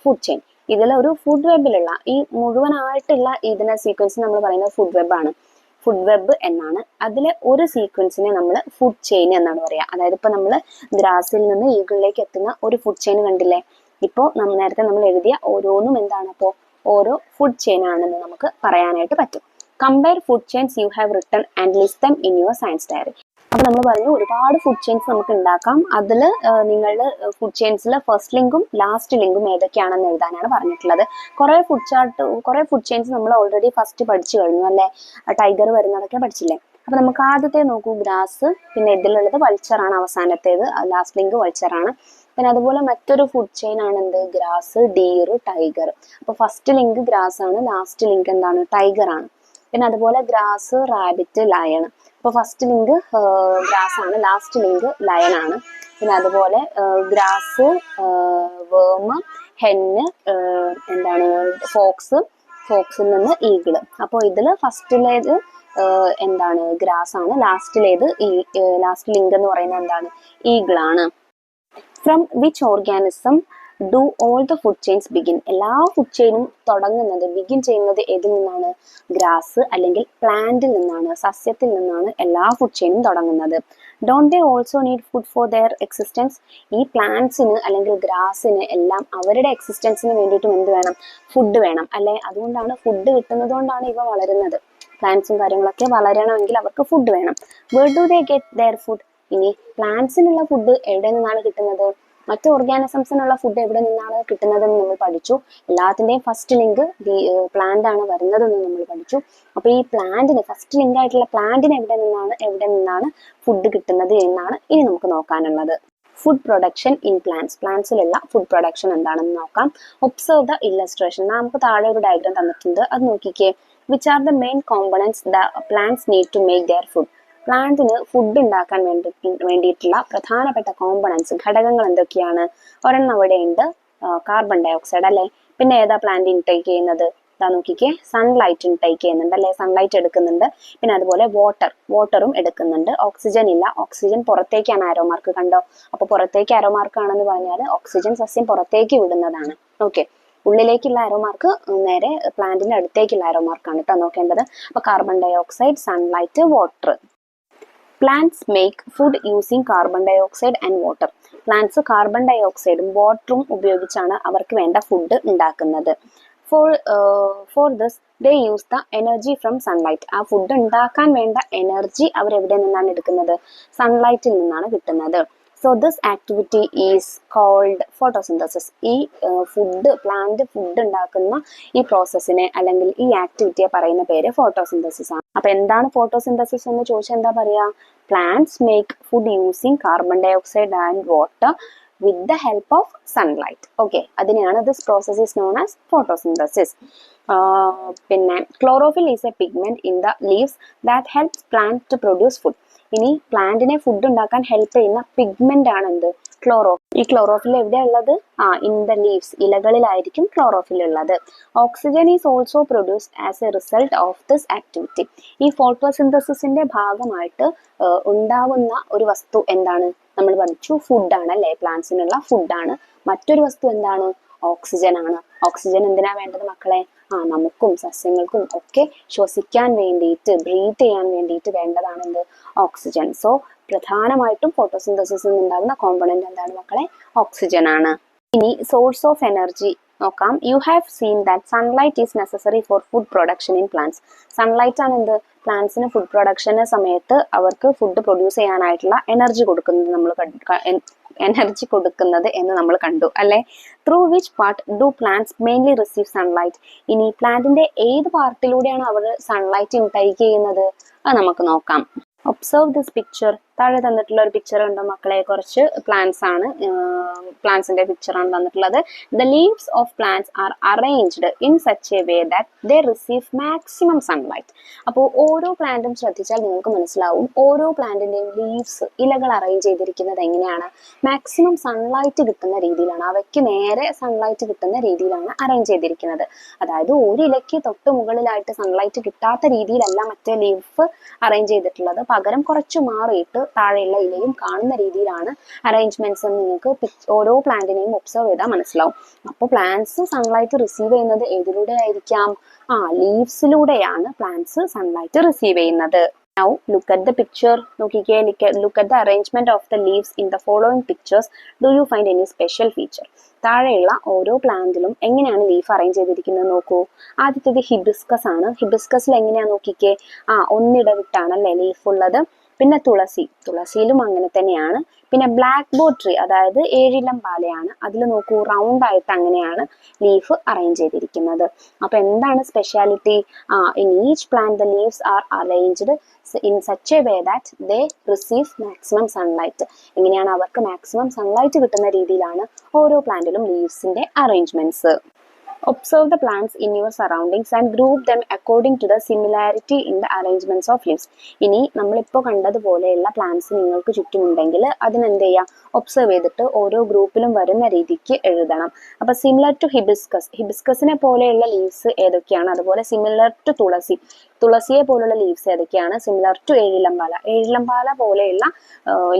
food chain. ഇതിലൊരു ഫുഡ് വെബിലുള്ള ഈ മുഴുവനായിട്ടുള്ള ഇതിനെ സീക്വൻസ് നമ്മൾ പറയുന്നത് ഫുഡ് വെബാണ്, ഫുഡ് വെബ് എന്നാണ്. അതിലെ ഒരു സീക്വൻസിനെ നമ്മൾ ഫുഡ് ചെയിൻ എന്നാണ് പറയുക. അതായത് ഇപ്പോൾ നമ്മൾ ഗ്രാസിൽ നിന്ന് ഈഗിളിലേക്ക് എത്തുന്ന ഒരു ഫുഡ് ചെയിൻ കണ്ടില്ലേ. ഇപ്പോൾ നേരത്തെ നമ്മൾ എഴുതിയ ഓരോന്നും എന്താണ്, അപ്പോൾ ഓരോ ഫുഡ് ചെയിൻ ആണെന്ന് നമുക്ക് പറയാനായിട്ട് പറ്റും. Compare food chains you have written and list them in your science diary. അപ്പൊ നമ്മൾ പറഞ്ഞു ഒരുപാട് ഫുഡ് ചെയിൻസ് നമുക്ക് ഉണ്ടാക്കാം. അതിൽ നിങ്ങളുടെ ഫുഡ് ചെയിൻസിലെ ഫസ്റ്റ് ലിങ്കും ലാസ്റ്റ് ലിങ്കും ഏതൊക്കെയാണെന്ന് എഴുതാനാണ് പറഞ്ഞിട്ടുള്ളത്. കുറെ ഫുഡ് ചെയിൻസ് നമ്മൾ ഓൾറെഡി ഫസ്റ്റ് പഠിച്ചു കഴിഞ്ഞു അല്ലെ. ടൈഗർ വരുന്നതൊക്കെ പഠിച്ചില്ലേ. അപ്പൊ നമുക്ക് ആദ്യത്തെ നോക്കൂ, ഗ്രാസ്. പിന്നെ ഇതിലുള്ളത് വൾച്ചറാണ് അവസാനത്തേത്, ലാസ്റ്റ് ലിങ്ക് വൾച്ചറാണ്. പിന്നെ അതുപോലെ മറ്റൊരു ഫുഡ് ചെയിൻ ആണ് എന്ത്, ഗ്രാസ്, ഡീർ, ടൈഗർ. അപ്പൊ ഫസ്റ്റ് ലിങ്ക് ഗ്രാസ് ആണ്, ലാസ്റ്റ് ലിങ്ക് എന്താണ്, ടൈഗർ ആണ്. പിന്നെ അതുപോലെ ഗ്രാസ്, റാബിറ്റ്, ലയൺ. അപ്പൊ ഫസ്റ്റ് ലിങ്ക് ഗ്രാസ് ആണ്, ലാസ്റ്റ് ലിങ്ക് ലയൺ ആണ്. പിന്നെ അതുപോലെ ഗ്രാസ്, വേം, ഹെന്ന്, എന്താണ് ഫോക്സ്, ഫോക്സിൽ നിന്ന് ഈഗിള്. അപ്പോൾ ഇതില് ഫസ്റ്റിലേത് എന്താണ്, ഗ്രാസ് ആണ്, ലാസ്റ്റ് ലിങ്ക് എന്ന് പറയുന്നത് എന്താണ്, ഈഗിൾ ആണ്. From which organism do all the food chains begin? എല്ലാ ഫുഡ് ചെയിനും തുടങ്ങുന്നത്, ബിഗിൻ ചെയ്യുന്നത് ഏതിൽ നിന്നാണ്, ഗ്രാസ് അല്ലെങ്കിൽ പ്ലാന്റിൽ നിന്നാണ്, സസ്യത്തിൽ നിന്നാണ് എല്ലാ ഫുഡ് ചെയിനും തുടങ്ങുന്നത്. Don't they also need food for their existence? ഈ പ്ലാന്റ്സിന് അല്ലെങ്കിൽ ഗ്രാസിന് എല്ലാം അവരുടെ എക്സിസ്റ്റൻസിന് വേണ്ടിയിട്ടും എന്ത് വേണം, ഫുഡ് വേണം അല്ലെ? അതുകൊണ്ടാണ് ഫുഡ് കിട്ടുന്നത് കൊണ്ടാണ് ഇവ വളരുന്നത്. പ്ലാന്റ്സും കാര്യങ്ങളൊക്കെ വളരണമെങ്കിൽ അവർക്ക് ഫുഡ് വേണം. Where do they get their food? ഇനി പ്ലാന്റ്സിനുള്ള ഫുഡ് എവിടെ നിന്നാണ് കിട്ടുന്നത്, മറ്റു ഓർഗാനിസംസിനുള്ള ഫുഡ് എവിടെ നിന്നാണ് കിട്ടുന്നതെന്ന് നമ്മൾ പഠിച്ചു. എല്ലാത്തിന്റെയും ഫസ്റ്റ് ലിങ്ക് പ്ലാന്റ് ആണ് വരുന്നതെന്ന് നമ്മൾ പഠിച്ചു. അപ്പൊ ഈ പ്ലാന്റിന് ഫസ്റ്റ് ലിങ്ക് ആയിട്ടുള്ള പ്ലാന്റിന് എവിടെ നിന്നാണ് ഫുഡ് കിട്ടുന്നത് എന്നാണ് ഇനി നമുക്ക് നോക്കാനുള്ളത്. Food production in plants. പ്ലാന്റ്സിലുള്ള ഫുഡ് പ്രൊഡക്ഷൻ എന്താണെന്ന് നോക്കാം. Observe the illustration. നമുക്ക് താഴെ ഒരു ഡയഗ്രാം തന്നിട്ടുണ്ട്, അത് നോക്കിക്കേ. Which are the main components the plants need to make their food? പ്ലാന്റിന് ഫുഡ് ഉണ്ടാക്കാൻ വേണ്ടിയിട്ടുള്ള പ്രധാനപ്പെട്ട കോമ്പണൻസ്, ഘടകങ്ങൾ എന്തൊക്കെയാണ്? ഒരെണ്ണം അവിടെ ഉണ്ട്, കാർബൺ ഡൈ ഓക്സൈഡ് അല്ലെ. പിന്നെ ഏതാ പ്ലാന്റ് ഇൻടേക്ക് ചെയ്യുന്നത്? ഇതാ നോക്കിക്കേ, സൺലൈറ്റ് ഇൻടേക്ക് ചെയ്യുന്നുണ്ട് അല്ലെ, സൺലൈറ്റ് എടുക്കുന്നുണ്ട്. പിന്നെ അതുപോലെ വാട്ടറും എടുക്കുന്നുണ്ട്. ഓക്സിജൻ ഇല്ല, ഓക്സിജൻ പുറത്തേക്കാണ് ആരോ മാർക്ക്, കണ്ടോ? അപ്പൊ പുറത്തേക്ക് ആരോ മാർക്ക് ആണെന്ന് പറഞ്ഞാൽ ഓക്സിജൻ സസ്യം പുറത്തേക്ക് വിടുന്നതാണ്. ഓക്കെ, ഉള്ളിലേക്കുള്ള ആരോ മാർക്ക് നേരെ പ്ലാന്റിന്റെ അടുത്തേക്കുള്ള ആരോ മാർക്കാണ് കേട്ടോ നോക്കേണ്ടത്. അപ്പൊ carbon dye oxide, sunlight, water. Plants make food using carbon dye oxide and water. Plants carbon ഡൈ ഓക്സൈഡും വാട്ടറും ഉപയോഗിച്ചാണ് അവർക്ക് വേണ്ട ഫുഡ് ഉണ്ടാക്കുന്നത്. For this they use the energy from sunlight. ആ ഫുഡ് ഉണ്ടാക്കാൻ വേണ്ട എനർജി അവർ എവിടെ നിന്നാണ് എടുക്കുന്നത്, സൺലൈറ്റിൽ നിന്നാണ് കിട്ടുന്നത്. So this activity is called photosynthesis. ഈ പ്ലാന്റ് ഫുഡ് ഉണ്ടാക്കുന്ന ഈ പ്രോസസ്സിനെ അല്ലെങ്കിൽ ഈ ആക്ടിവിറ്റിയെ പറയുന്ന പേര് ഫോട്ടോസിന്തസിസ് ആണ്. അപ്പൊ എന്താണ് ഫോട്ടോസിന്തസിസ് എന്ന് ചോദിച്ചാൽ എന്താ പറയാ? Plants make food using carbon dye oxide and water with the help of sunlight. Okay, അതിനെയാണ് this process is known as photosynthesis. പിന്നെ chlorophyll is a pigment in the leaves that helps plant to produce food. ഇനി പ്ലാന്റിനെ food ഉണ്ടാക്കാൻ help ചെയ്യുന്ന pigment ആണ് എന്ത്, chlorophyll. ഈ chlorophyll എവിടെയാ ഉള്ളത്? ഇൻ ദ ലീവ്സ്, ഇലകളിലായിരിക്കും ക്ലോറോഫിൽ ഉള്ളത്. Oxygen is also produced as a result of this activity. ഈ ഫോട്ടോസിന്തസിന്റെ ഭാഗമായിട്ട് ഉണ്ടാവുന്ന ഒരു വസ്തു എന്താണ്? നമ്മൾ പഠിച്ചു, ഫുഡാണ് അല്ലെ, പ്ലാന്റ്സിനുള്ള ഫുഡാണ്. മറ്റൊരു വസ്തു എന്താണ്? ഓക്സിജൻ ആണ്. ഓക്സിജൻ എന്തിനാ വേണ്ടത് മക്കളെ? നമുക്കും സസ്യങ്ങൾക്കും ഒക്കെ ശ്വസിക്കാൻ വേണ്ടിയിട്ട്, ബ്രീത്ത് ചെയ്യാൻ വേണ്ടിയിട്ട് വേണ്ടതാണ് എന്ത്, ഓക്സിജൻ. സോ പ്രധാനമായിട്ടും ഫോട്ടോസിന്തസിസിൽ ഉണ്ടാകുന്ന കോമ്പണന്റ് എന്താണ് മക്കളെ? ഓക്സിജൻ ആണ്. ഇനി സോഴ്സ് ഓഫ് എനർജി നോക്കാം. You have seen that sunlight is necessary for food production in plants. Sunlight ആണ് എന്ത്, പ്ലാന്റ്സിന് ഫുഡ് പ്രൊഡക്ഷന് സമയത്ത് അവർക്ക് ഫുഡ് പ്രൊഡ്യൂസ് ചെയ്യാനായിട്ടുള്ള എനർജി കൊടുക്കുന്നത് എന്ന് നമ്മൾ കണ്ടു അല്ലെ. Through which part do plants mainly receive sunlight? ഇനി പ്ലാന്റിന്റെ ഏത് പാർട്ടിലൂടെയാണ് അവർ സൺലൈറ്റ് ഇൻടേക്ക് ചെയ്യുന്നത്? അത് നമുക്ക് നോക്കാം. Observe this picture. താഴെ തന്നിട്ടുള്ള ഒരു പിക്ചർ ഉണ്ടോ മക്കളെ? കുറച്ച് പ്ലാന്റ്സ് ആണ്, പ്ലാന്റ്സിന്റെ പിക്ചർ ആണ് തന്നിട്ടുള്ളത്. The leaves of plants R arranged in such a way that they receive maximum sunlight. അപ്പോൾ ഓരോ പ്ലാന്റും ശ്രദ്ധിച്ചാൽ നിങ്ങൾക്ക് മനസ്സിലാവും, ഓരോ പ്ലാന്റിന്റെയും ലീവ്സ്, ഇലകൾ അറേഞ്ച് ചെയ്തിരിക്കുന്നത് എങ്ങനെയാണ്? മാക്സിമം സൺലൈറ്റ് കിട്ടുന്ന രീതിയിലാണ്, അവയ്ക്ക് നേരെ സൺലൈറ്റ് കിട്ടുന്ന രീതിയിലാണ് അറേഞ്ച് ചെയ്തിരിക്കുന്നത്. അതായത് ഒരു ഇലയ്ക്ക് തൊട്ട് മുകളിലായിട്ട് സൺലൈറ്റ് കിട്ടാത്ത രീതിയിലല്ല മറ്റേ ലീഫ് അറേഞ്ച് ചെയ്തിട്ടുള്ളത്. പകരം കുറച്ച് മാറിയിട്ട് താഴെയുള്ള ഇലയും കാണുന്ന രീതിയിലാണ് അറേഞ്ച്മെന്റ്സ് എന്ന് നിങ്ങൾക്ക് ഓരോ പ്ലാന്റിനെയും ഒബ്സർവ് ചെയ്താൽ മനസ്സിലാവും. അപ്പോൾ പ്ലാന്റ്സ് സൺലൈറ്റ് റിസീവ് ചെയ്യുന്നത് ഏതിലൂടെ ആയിരിക്കാം? ലീവ്സിലൂടെയാണ് പ്ലാന്റ്സ് സൺലൈറ്റ് റിസീവ് ചെയ്യുന്നത്. Now look at the picture. നോക്കിക്കേ, look at the arrangement of the leaves in the following pictures. Do you find any special feature? താഴെയുള്ള ഓരോ പ്ലാന്റിലും എങ്ങനെയാണ് ലീഫ് അറേഞ്ച് ചെയ്തിരിക്കുന്നത് നോക്കൂ. ആദ്യത്തേത് ഹിബിസ്കസ് ആണ്. ഹിബിസ്കസിൽ എങ്ങനെയാ നോക്കിക്കേ, ഒന്നിടവിട്ടാണ് അല്ലെ ലീഫ് ഉള്ളത്. പിന്നെ തുളസിയിലും അങ്ങനെ തന്നെയാണ്. പിന്നെ ബ്ലാക്ക് ബോർഡ് ട്രീ, അതായത് ഏഴിലം പാലയാണ്. അതിൽ നോക്കൂ, റൗണ്ട് ആയിട്ട് അങ്ങനെയാണ് ലീഫ് അറേഞ്ച് ചെയ്തിരിക്കുന്നത്. അപ്പൊ എന്താണ് speciality? In each plant the leaves R arranged in such a way that they receive maximum sunlight. എങ്ങനെയാണ് അവർക്ക് മാക്സിമം സൺലൈറ്റ് കിട്ടുന്ന രീതിയിലാണ് ഓരോ പ്ലാന്റിലും ലീവ്സിന്റെ arrangements. Observe the plants in your surroundings and group them according to the similarity in the arrangements of leaves. ഇനി നമ്മളിപ്പോൾ കണ്ടതുപോലെയുള്ള plants നിങ്ങൾക്ക് ചുറ്റുമുണ്ടെങ്കിൽ അതിനെന്ത് ചെയ്യുക? ഒബ്സർവ് ചെയ്തിട്ട് ഓരോ ഗ്രൂപ്പിലും വരുന്ന രീതിക്ക് എഴുതണം. അപ്പൊ സിമിലർ ടു ഹിബിസ്കസിനെ പോലെയുള്ള ലീവ്സ് ഏതൊക്കെയാണ്? അതുപോലെ സിമിലർ ടു തുളസിയെ പോലുള്ള ലീവ്സ് ഏതൊക്കെയാണ്? സിമിലർ ടു ഏഴിലംപാല പോലെയുള്ള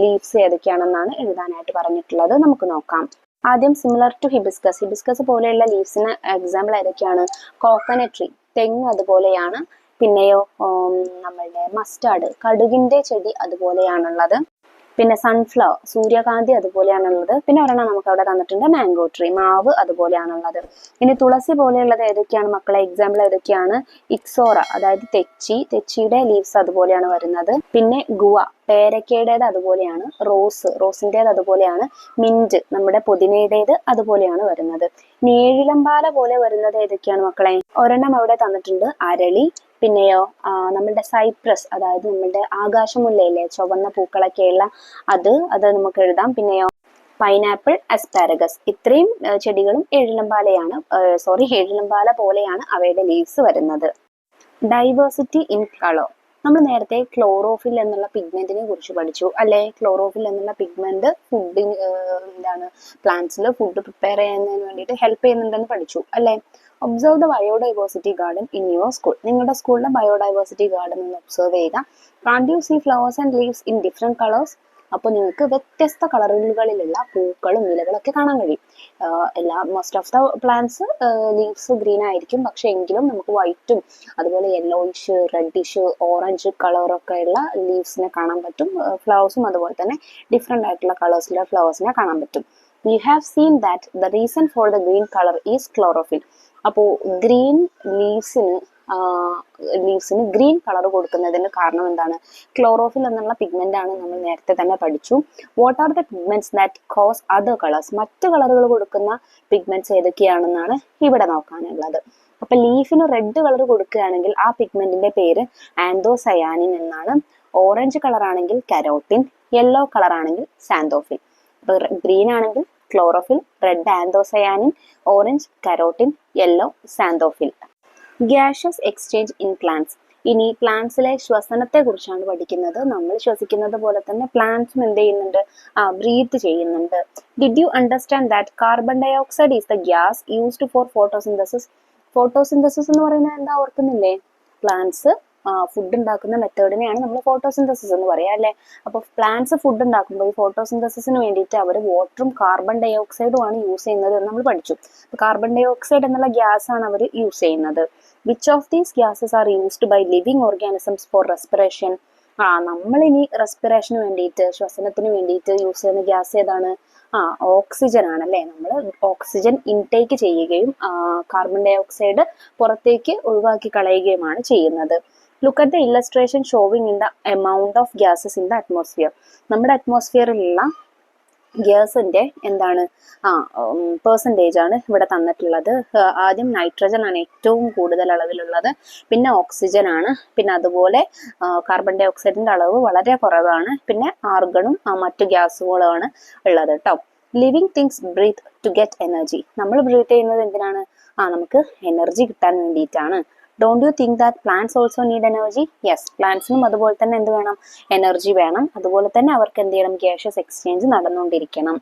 ലീവ്സ് ഏതൊക്കെയാണെന്നാണ് എഴുതാനായിട്ട് പറഞ്ഞിട്ടുള്ളത്. നമുക്ക് നോക്കാം. ആദ്യം സിമിലർ ടു ഹിബിസ്കസ് പോലെയുള്ള ലീവ്സിന് എക്സാമ്പിൾ ഏതൊക്കെയാണ്? കോക്കനട്ട് ട്രീ, തെങ്ങ് അതുപോലെയാണ്. പിന്നെയോ നമ്മളുടെ മസ്റ്റാർഡ്, കടുകിന്റെ ചെടി അതുപോലെയാണുള്ളത്. പിന്നെ സൺഫ്ലവർ, സൂര്യകാന്തി അതുപോലെയാണുള്ളത്. പിന്നെ ഒരെണ്ണം നമുക്ക് അവിടെ തന്നിട്ടുണ്ട്, മാംഗോ ട്രീ, മാവ് അതുപോലെയാണുള്ളത്. ഇനി തുളസി പോലെയുള്ളത് ഏതൊക്കെയാണ് മക്കളെ? എക്സാമ്പിൾ ഏതൊക്കെയാണ്? ഇക്സോറ, അതായത് തെച്ചിയുടെ ലീവ്സ് അതുപോലെയാണ് വരുന്നത്. പിന്നെ ഗുവ, പേരക്കയുടേത് അതുപോലെയാണ്. റോസിന്റേത് അതുപോലെയാണ്. മിന്റ്, നമ്മുടെ പുതിനയുടേത് അതുപോലെയാണ് വരുന്നത്. ഇനി ഏഴിലംപാല പോലെ വരുന്നത് ഏതൊക്കെയാണ് മക്കളെ? ഒരെണ്ണം അവിടെ തന്നിട്ടുണ്ട്, അരളി. പിന്നെയോ നമ്മളുടെ സൈപ്രസ്, അതായത് നമ്മളുടെ ആകാശമുല്ലയില്ലേ, ചുവന്ന പൂക്കളൊക്കെയുള്ള അത് നമുക്ക് എഴുതാം. പിന്നെയോ പൈനാപ്പിൾ, അസ്പാരഗസ്, ഇത്രയും ചെടികളും ഏഴിലംപാല പോലെയാണ് അവയുടെ ലീവ്സ് വരുന്നത്. Diversity in colour. നമ്മൾ നേരത്തെ ക്ലോറോഫിൽ എന്നുള്ള പിഗ്മെന്റിനെ കുറിച്ച് പഠിച്ചു അല്ലെ? ക്ലോറോഫിൽ എന്നുള്ള പിഗ്മെന്റ് പ്ലാന്റ്സിൽ ഫുഡ് പ്രിപ്പയർ ചെയ്യുന്നതിന് വേണ്ടിയിട്ട് ഹെൽപ്പ് ചെയ്യുന്നുണ്ടെന്ന് പഠിച്ചു അല്ലെ? Observe the biodiversity garden in your school. നിങ്ങളുടെ സ്കൂളിലെ ബയോഡൈവേഴ്സിറ്റി ഗാർഡൻ ഒന്ന് ഒബ്സർവ് ചെയ്യുക. Can you see flowers and leaves in different colours? അപ്പോൾ നിങ്ങൾക്ക് വ്യത്യസ്ത കളറുകളിലുള്ള പൂക്കളും ഇലകളൊക്കെ കാണാൻ കഴിയും. Most of the plants leaves green ആയിരിക്കും, പക്ഷെ എങ്കിലും നമുക്ക് വൈറ്റും അതുപോലെ യെല്ലോയിഷ്, റെഡിഷ്, ഓറഞ്ച് കളറൊക്കെ ഉള്ള ലീവ്സിനെ കാണാൻ പറ്റും. ഫ്ലവേഴ്സും അതുപോലെ തന്നെ ഡിഫറെന്റ് ആയിട്ടുള്ള കളേഴ്സിലെ ഫ്ലവേഴ്സിനെ കാണാൻ പറ്റും. We have seen that the reason for the green color is chlorophyll. അപ്പോൾ ഗ്രീൻ ലീവ്സിന് ഗ്രീൻ കളർ കൊടുക്കുന്നതിന് കാരണം എന്താണ്? ക്ലോറോഫിൽ എന്നുള്ള പിഗ്മെന്റ് ആണ്. നമ്മൾ നേരത്തെ തന്നെ പഠിച്ചു. What are the pigments that cause other colours? മറ്റു കളറുകൾ കൊടുക്കുന്ന പിഗ്മെന്റ്സ് ഏതൊക്കെയാണെന്നാണ് ഇവിടെ നോക്കാനുള്ളത്. അപ്പൊ ലീഫിന് റെഡ് കളർ കൊടുക്കുകയാണെങ്കിൽ ആ പിഗ്മെന്റിന്റെ പേര് ആന്തോസയാനിൻ എന്നാണ്. ഓറഞ്ച് കളർ ആണെങ്കിൽ കരോട്ടിൻ, യെല്ലോ കളർ ആണെങ്കിൽ സാന്തോഫിൽ. അപ്പൊ ഗ്രീൻ ആണെങ്കിൽ chlorophyll, red anthocyanin, orange carotene, yellow xanthophyll. Gaseous exchange in plants. ഇനി പ്ലാന്റ്സിലെ ശ്വസനത്തെ കുറിച്ചാണ് പഠിക്കുന്നത്. നമ്മൾ ശ്വസിക്കുന്നത് പോലെ തന്നെ പ്ലാന്റ്സും എന്ത് ചെയ്യുന്നുണ്ട്? ബ്രീത്ത് ചെയ്യുന്നുണ്ട്. Did you understand that carbon dye oxide is the gas used for photosynthesis? Photosynthesis എന്ന് പറയുന്നത് എന്താ, ഓർക്കുന്നില്ലേ? പ്ലാന്റ്സ് ഫുഡ് ഉണ്ടാക്കുന്ന മെത്തേഡിനെയാണ് നമ്മൾ ഫോട്ടോസിന്തസിസ് എന്ന് പറയാം അല്ലെ? അപ്പൊ പ്ലാന്റ്സ് ഫുഡ് ഉണ്ടാക്കുമ്പോൾ ഈ ഫോട്ടോസിന്തസിസിന് വേണ്ടിയിട്ട് അവർ വാട്ടറും കാർബൺ ഡൈ ഓക്സൈഡും ആണ് യൂസ് ചെയ്യുന്നത് എന്ന് നമ്മൾ പഠിച്ചു. കാർബൺ ഡൈ ഓക്സൈഡ് എന്നുള്ള ഗ്യാസ് ആണ് അവർ യൂസ് ചെയ്യുന്നത്. Which of these gases are used by living organisms for respiration? നമ്മളിനി റെസ്പിറേഷന് വേണ്ടിയിട്ട്, ശ്വസനത്തിന് വേണ്ടിയിട്ട് യൂസ് ചെയ്യുന്ന ഗ്യാസ് ഏതാണ്? ഓക്സിജൻ ആണല്ലേ. നമ്മൾ ഓക്സിജൻ ഇൻടേക്ക് ചെയ്യുകയും കാർബൺ ഡൈ ഓക്സൈഡ് പുറത്തേക്ക് ഒഴിവാക്കി കളയുകയുമാണ് ചെയ്യുന്നത്. Look at the illustration showing in the amount of gases in the atmosphere. നമ്മുടെ അറ്റ്മോസ്ഫിയറിലുള്ള ഗ്യാസിന്റെ എന്താണ് പെർസെൻറ്റേജ് ആണ് ഇവിടെ തന്നിട്ടുള്ളത്. ആദ്യം നൈട്രജൻ ആണ് ഏറ്റവും കൂടുതൽ അളവിലുള്ളത്, പിന്നെ ഓക്സിജൻ ആണ്, പിന്നെ അതുപോലെ കാർബൺ ഡൈ ഓക്സൈഡിന്റെ അളവ് വളരെ കുറവാണ്, പിന്നെ ആർഗണും മറ്റു ഗ്യാസുകളുമാണ് ഉള്ളത് കേട്ടോ. Living things breathe to get energy. നമ്മൾ ബ്രീത്ത് ചെയ്യുന്നത് എന്തിനാണ്? നമുക്ക് എനർജി കിട്ടാൻ വേണ്ടിയിട്ടാണ്. Don't you think that plants also need energy? Yes, പ്ലാന്റ്സിനും അതുപോലെ തന്നെ എന്ത് വേണം? എനർജി വേണം. അതുപോലെ തന്നെ അവർക്ക് എന്ത് ചെയ്യണം? ഗ്യാഷ്യസ് എക്സ്ചേഞ്ച് നടന്നുകൊണ്ടിരിക്കണം.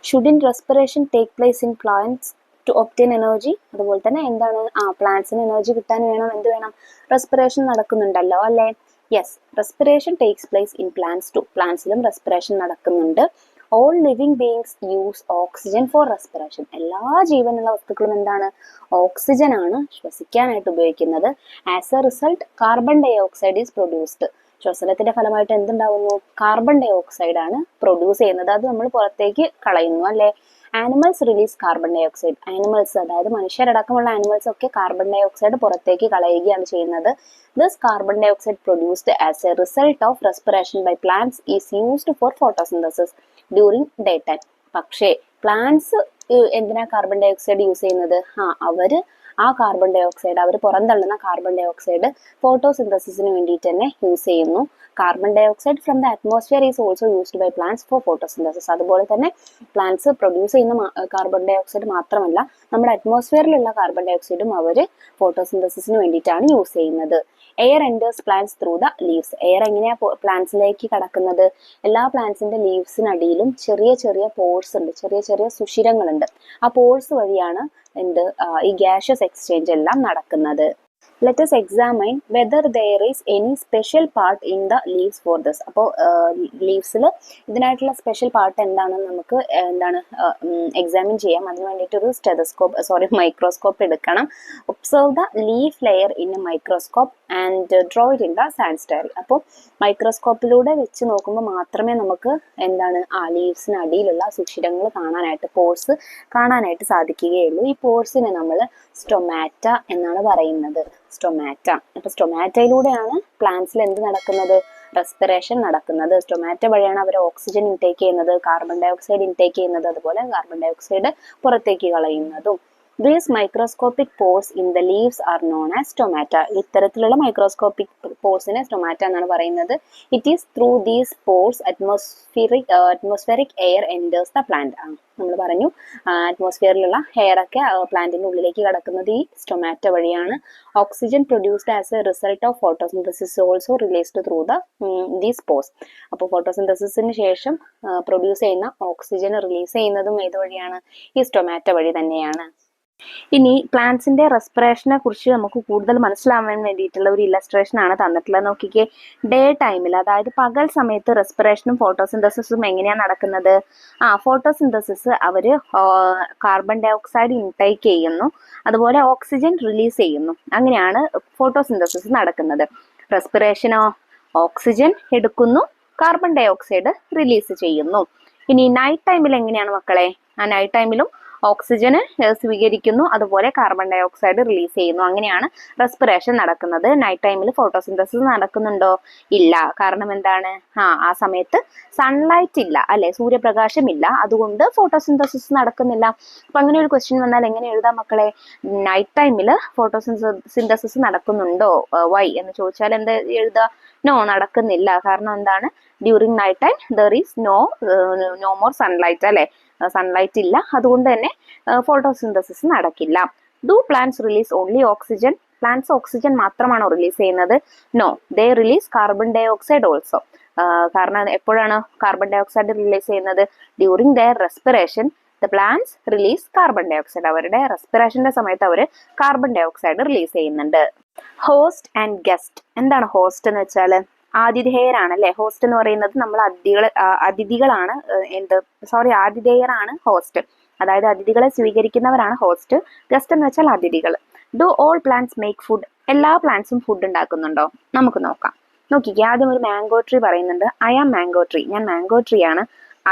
Shouldn't respiration take place in plants to obtain energy? അതുപോലെ തന്നെ എന്താണ്? പ്ലാന്റ്സിന് എനർജി കിട്ടാൻ എന്ത് വേണം? റെസ്പിറേഷൻ നടക്കുന്നുണ്ടല്ലോ അല്ലെ? Yes, respiration takes place in plants too. പ്ലാന്റ്സിലും റെസ്പിറേഷൻ നടക്കുന്നുണ്ട്. All living beings use oxygen for respiration. എല്ലാ ജീവനുള്ള വസ്തുക്കളും എന്താണ്? ഓക്സിജൻ ആണ് ശ്വസിക്കാനായിട്ട് ഉപയോഗിക്കുന്നത്. As a result carbon dye oxide is produced. ശ്വസനത്തിന്റെ ഫലമായിട്ട് എന്തുണ്ടാവുന്നു? കാർബൺ ഡൈ ഓക്സൈഡ് ആണ് പ്രൊഡ്യൂസ് ചെയ്യുന്നത്. അത് നമ്മൾ പുറത്തേക്ക് കളയുന്നു അല്ലെ? Animals release carbon dye oxide. Animals അതായത് മനുഷ്യരടക്കമുള്ള ആനിമൽസ് ഒക്കെ കാർബൺ ഡൈ ഓക്സൈഡ് പുറത്തേക്ക് കളയുകയാണ് ചെയ്യുന്നത്. This carbon dye oxide produced as a result of respiration by plants is used for photosynthesis during day time. പക്ഷേ പ്ലാന്റ്സ് എന്തിനാ കാർബൺ ഡൈ ഓക്സൈഡ് use ചെയ്യുന്നത്? അവര് ആ കാർബൺ ഡൈ ഓക്സൈഡ് അവർ പുറന്തള്ളുന്ന കാർബൺ ഡൈ ഓക്സൈഡ് ഫോട്ടോസിന്തസിസിന് വേണ്ടിയിട്ട് തന്നെ യൂസ് ചെയ്യുന്നു. Carbon dye oxide from the atmosphere is also used by plants for photosynthesis. അതുപോലെ തന്നെ പ്ലാന്റ്സ് പ്രൊഡ്യൂസ് ചെയ്യുന്ന കാർബൺ ഡൈ ഓക്സൈഡ് മാത്രമല്ല, നമ്മുടെ അറ്റ്മോസ്ഫിയറിലുള്ള കാർബൺ ഡൈ ഓക്സൈഡും അവർ ഫോട്ടോസിന്തസിസിന് വേണ്ടിയിട്ടാണ് യൂസ് ചെയ്യുന്നത്. Air enters plants through the leaves. Air എങ്ങനെയാ പ്ലാന്റ്സിലേക്ക് കടക്കുന്നത്? എല്ലാ പ്ലാന്റ്സിന്റെ ലീവ്സിനടിയിലും ചെറിയ ചെറിയ പോഴ്സ് ഉണ്ട്, ചെറിയ ചെറിയ സുഷിരങ്ങളുണ്ട്. ആ പോഴ്സ് വഴിയാണ് ഈ ഗ്യാഷ്യസ് എക്സ്ചേഞ്ച് എല്ലാം നടക്കുന്നത്. Let us examine whether there is any special part in the leaves for this. അപ്പോൾ ലീവ്സിൽ ഇതിനായിട്ടുള്ള സ്പെഷ്യൽ പാർട്ട് എന്താണെന്ന് നമുക്ക് എക്സാമിൻ ചെയ്യാം. അതിന് വേണ്ടിയിട്ട് ഒരു മൈക്രോസ്കോപ്പ് എടുക്കണം. Observe the leaf layer in A microscope and draw it in the sand style. അപ്പോൾ മൈക്രോസ്കോപ്പിലൂടെ വെച്ച് നോക്കുമ്പോൾ മാത്രമേ നമുക്ക് ലീവ്സിന് അടിയിലുള്ള സുഷിരങ്ങൾ കാണാനായിട്ട്, പോഴ്സ് കാണാനായിട്ട് സാധിക്കുകയുള്ളൂ. ഈ പോഴ്സിനെ നമ്മൾ സ്റ്റൊമാറ്റ എന്നാണ് പറയുന്നത്. അപ്പൊ സ്റ്റൊമാറ്റയിലൂടെയാണ് പ്ലാന്റ്സിൽ എന്ത് നടക്കുന്നത്? റെസ്പിറേഷൻ നടക്കുന്നത്. സ്റ്റൊമാറ്റ വഴിയാണ് അവർ ഓക്സിജൻ ഇൻടേക്ക് ചെയ്യുന്നത്, കാർബൺ ഡൈ ഓക്സൈഡ് ഇൻടേക്ക് ചെയ്യുന്നത്, അതുപോലെ കാർബൺ ഡൈ ഓക്സൈഡ് പുറത്തേക്ക് കളയുന്നതും. These microscopic pores in the leaves are known as stomata. ഇത്തരത്തിലുള്ള മൈക്രോസ്കോപ്പിക് പോർസിനെ സ്റ്റൊമാറ്റ എന്നാണ് പറയുന്നത്. It is through these pores atmospheric air enters the plant. നമ്മൾ പറഞ്ഞു അറ്റ്മോസ്ഫിയറിലുള്ള air ഒക്കെ പ്ലാന്റിന്റെ ഉള്ളിലേക്ക് കടക്കുന്നത് ഈ സ്റ്റൊമാറ്റ വഴിയാണ്. Oxygen produced as a result of photosynthesis also released through these pores. അപ്പോൾ ഫോട്ടോസിന്തസിസിന് ശേഷം പ്രൊഡ്യൂസ് ചെയ്യുന്ന ഓക്സിജൻ റിലീസ് ചെയ്യുന്നതും ഏത് വഴിയാണ്? ഈ സ്റ്റൊമാറ്റ വഴി തന്നെയാണ്. ഇനി പ്ലാന്റ്സിന്റെ റെസ്പിറേഷനെ കുറിച്ച് നമുക്ക് കൂടുതൽ മനസ്സിലാവാൻ വേണ്ടിയിട്ടുള്ള ഒരു ഇല്ലസ്ട്രേഷൻ ആണ് തന്നിട്ടുള്ളത്. നോക്കിക്കേ, ഡേ ടൈമിൽ അതായത് പകൽ സമയത്ത് റെസ്പിറേഷനും ഫോട്ടോസിന്തസിസും എങ്ങനെയാണ് നടക്കുന്നത്? ഫോട്ടോസിന്തസിസ് അവര് കാർബൺ ഡൈ ഓക്സൈഡ് ഇൻടേക്ക് ചെയ്യുന്നു, അതുപോലെ ഓക്സിജൻ റിലീസ് ചെയ്യുന്നു. അങ്ങനെയാണ് ഫോട്ടോസിന്തസിസ് നടക്കുന്നത്. റെസ്പിറേഷനോ ഓക്സിജൻ എടുക്കുന്നു, കാർബൺ ഡൈ ഓക്സൈഡ് റിലീസ് ചെയ്യുന്നു. ഇനി നൈറ്റ് ടൈമിൽ എങ്ങനെയാണ് മക്കളെ? നൈറ്റ് ടൈമിലും ഓക്സിജന് സ്വീകരിക്കുന്നു, അതുപോലെ കാർബൺ ഡൈ ഓക്സൈഡ് റിലീസ് ചെയ്യുന്നു. അങ്ങനെയാണ് റെസ്പിറേഷൻ നടക്കുന്നത്. നൈറ്റ് ടൈമിൽ ഫോട്ടോസിന്തസിസ് നടക്കുന്നുണ്ടോ? ഇല്ല. കാരണം എന്താണ്? ആ സമയത്ത് സൺലൈറ്റ് ഇല്ല, അല്ലെ, സൂര്യപ്രകാശം ഇല്ല, അതുകൊണ്ട് ഫോട്ടോസിന്തസിസ് നടക്കുന്നില്ല. അപ്പൊ അങ്ങനെ ഒരു ക്വസ്റ്റ്യൻ വന്നാൽ എങ്ങനെ എഴുതാം മക്കളെ? നൈറ്റ് ടൈമിൽ ഫോട്ടോസിന്തസിസ് നടക്കുന്നുണ്ടോ? വൈ എന്ന് ചോദിച്ചാൽ എന്താ എഴുതുക? നോ, നടക്കുന്നില്ല. കാരണം എന്താണ്? During night time there is no more sunlight, അല്ലെ, സൺലൈറ്റ് ഇല്ല, അതുകൊണ്ട് തന്നെ ഫോട്ടോസിന്തസിസ് നടക്കില്ല. Do plants release only oxygen? Plants oxygen മാത്രമാണോ റിലീസ് ചെയ്യുന്നത്? No, they release carbon dye oxide also. കാരണം എപ്പോഴാണ് കാർബൺ ഡൈ ഓക്സൈഡ് റിലീസ് ചെയ്യുന്നത്? During their respiration the plants release carbon dye oxide. അവരുടെ റെസ്പിറേഷന്റെ സമയത്ത് അവർ കാർബൺ ഡൈ ഓക്സൈഡ് റിലീസ് ചെയ്യുന്നുണ്ട്. Host and guest. എന്താണ് ഹോസ്റ്റ് എന്ന് വെച്ചാൽ? ആതിഥേയരാണ്, അല്ലെ. ഹോസ്റ്റ് എന്ന് പറയുന്നത് നമ്മൾ അതിഥികളാണ്. ആതിഥേയരാണ് ഹോസ്റ്റ്. അതായത് അതിഥികളെ സ്വീകരിക്കുന്നവരാണ് ഹോസ്റ്റ്. ഗസ്റ്റ് എന്ന് വെച്ചാൽ അതിഥികൾ. Do all plants make food? എല്ലാ പ്ലാന്റ്സും ഫുഡ് ഉണ്ടാക്കുന്നുണ്ടോ? നമുക്ക് നോക്കാം. നോക്കിക്കേ, ആദ്യം ഒരു മാംഗോ ട്രീ പറയുന്നുണ്ട്. I am mango tree. ഞാൻ മാംഗോ ട്രീ ആണ്.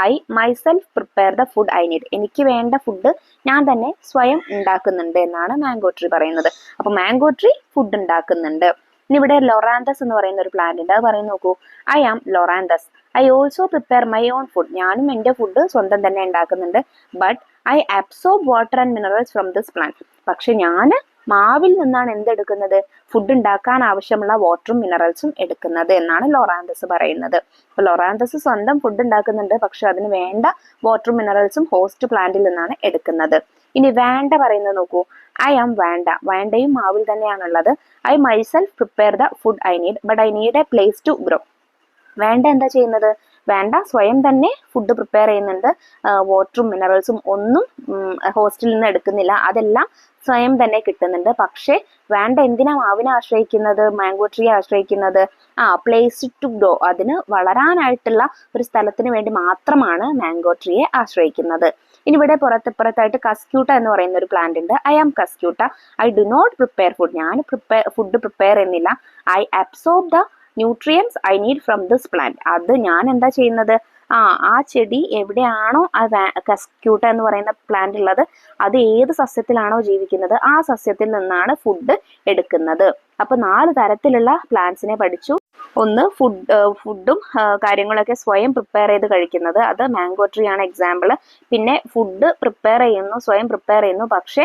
I myself prepare the food I need. എനിക്ക് വേണ്ട ഫുഡ് ഞാൻ തന്നെ സ്വയം ഉണ്ടാക്കുന്നുണ്ട് എന്നാണ് മാംഗോ ട്രീ പറയുന്നത്. അപ്പൊ മാംഗോ ട്രീ ഫുഡ് ഉണ്ടാക്കുന്നുണ്ട്. ഇനി ഇവിടെ ലൊറാന്തസ് എന്ന് പറയുന്ന ഒരു പ്ലാന്റ് ഉണ്ട്. അത് പറയുന്നത് നോക്കൂ. I am Loranthus. I also prepare my own food. ഞാനും എൻ്റെ ഫുഡ് സ്വന്തം തന്നെ ഉണ്ടാക്കുന്നുണ്ട്. But I absorb water and minerals from this plant. പക്ഷെ ഞാൻ മാവിൽ നിന്നാണ് എന്തെടുക്കുന്നത്? ഫുഡ് ഉണ്ടാക്കാൻ ആവശ്യമുള്ള വാട്ടറും മിനറൽസും എടുക്കുന്നത് എന്നാണ് ലൊറാന്തസ് പറയുന്നത്. അപ്പൊ ലൊറാന്തസ് സ്വന്തം ഫുഡ് ഉണ്ടാക്കുന്നുണ്ട്, പക്ഷെ അതിന് വേണ്ട വാട്ടറും മിനറൽസും ഹോസ്റ്റ് പ്ലാന്റിൽ നിന്നാണ് എടുക്കുന്നത്. ഇനി വേണ്ട പറയുന്നത് നോക്കൂ. ഐ ആം വേണ്ട. വേണ്ടയും മാവിൽ തന്നെയാണുള്ളത്. I myself prepare the food I need but I need a place to grow. വേണ്ട എന്താ ചെയ്യുന്നത്? വേണ്ട സ്വയം തന്നെ ഫുഡ് പ്രിപ്പയർ ചെയ്യുന്നുണ്ട്. വാട്ടറും മിനറൽസും ഒന്നും ഹോസ്റ്റലിൽ നിന്ന് എടുക്കുന്നില്ല, അതെല്ലാം സ്വയം തന്നെ കിട്ടുന്നുണ്ട്. പക്ഷേ വേണ്ട എന്തിനാ മാവിനെ ആശ്രയിക്കുന്നത്, മാംഗോ ട്രീയെ ആശ്രയിക്കുന്നത്? പ്ലേസ് ടു ഗ്രോ, അതിന് വളരാനായിട്ടുള്ള ഒരു സ്ഥലത്തിന് വേണ്ടി മാത്രമാണ് മാംഗോ ട്രീയെ ആശ്രയിക്കുന്നത്. ഇനി ഇവിടെ പുറത്തായിട്ട് കസ്ക്യൂട്ട എന്ന് പറയുന്ന ഒരു പ്ലാന്റ് ഉണ്ട്. I am Cuscuta. I do not prepare food. ഞാൻ ഫുഡ് പ്രിപ്പയർ ചെയ്യുന്നില്ല. I absorb the nutrients I need from this plant. അത് ഞാൻ എന്താ ചെയ്യുന്നത്? ആ ചെടി എവിടെയാണോ ആ കസ്ക്യൂട്ട എന്ന് പറയുന്ന പ്ലാന്റ് ഉള്ളത്, അത് ഏത് സസ്യത്തിലാണോ ജീവിക്കുന്നത് ആ സസ്യത്തിൽ നിന്നാണ് ഫുഡ് എടുക്കുന്നത്. അപ്പൊ 4 തരത്തിലുള്ള പ്ലാന്റ്സിനെ പഠിച്ചു. ഒന്ന് ഫുഡും കാര്യങ്ങളൊക്കെ സ്വയം പ്രിപ്പയർ ചെയ്ത് കഴിക്കുന്നത്, അത് മാംഗോ ട്രീ ആണ് എക്സാമ്പിൾ. പിന്നെ ഫുഡ് പ്രിപ്പയർ ചെയ്യുന്നു, സ്വയം പ്രിപ്പയർ ചെയ്യുന്നു, പക്ഷേ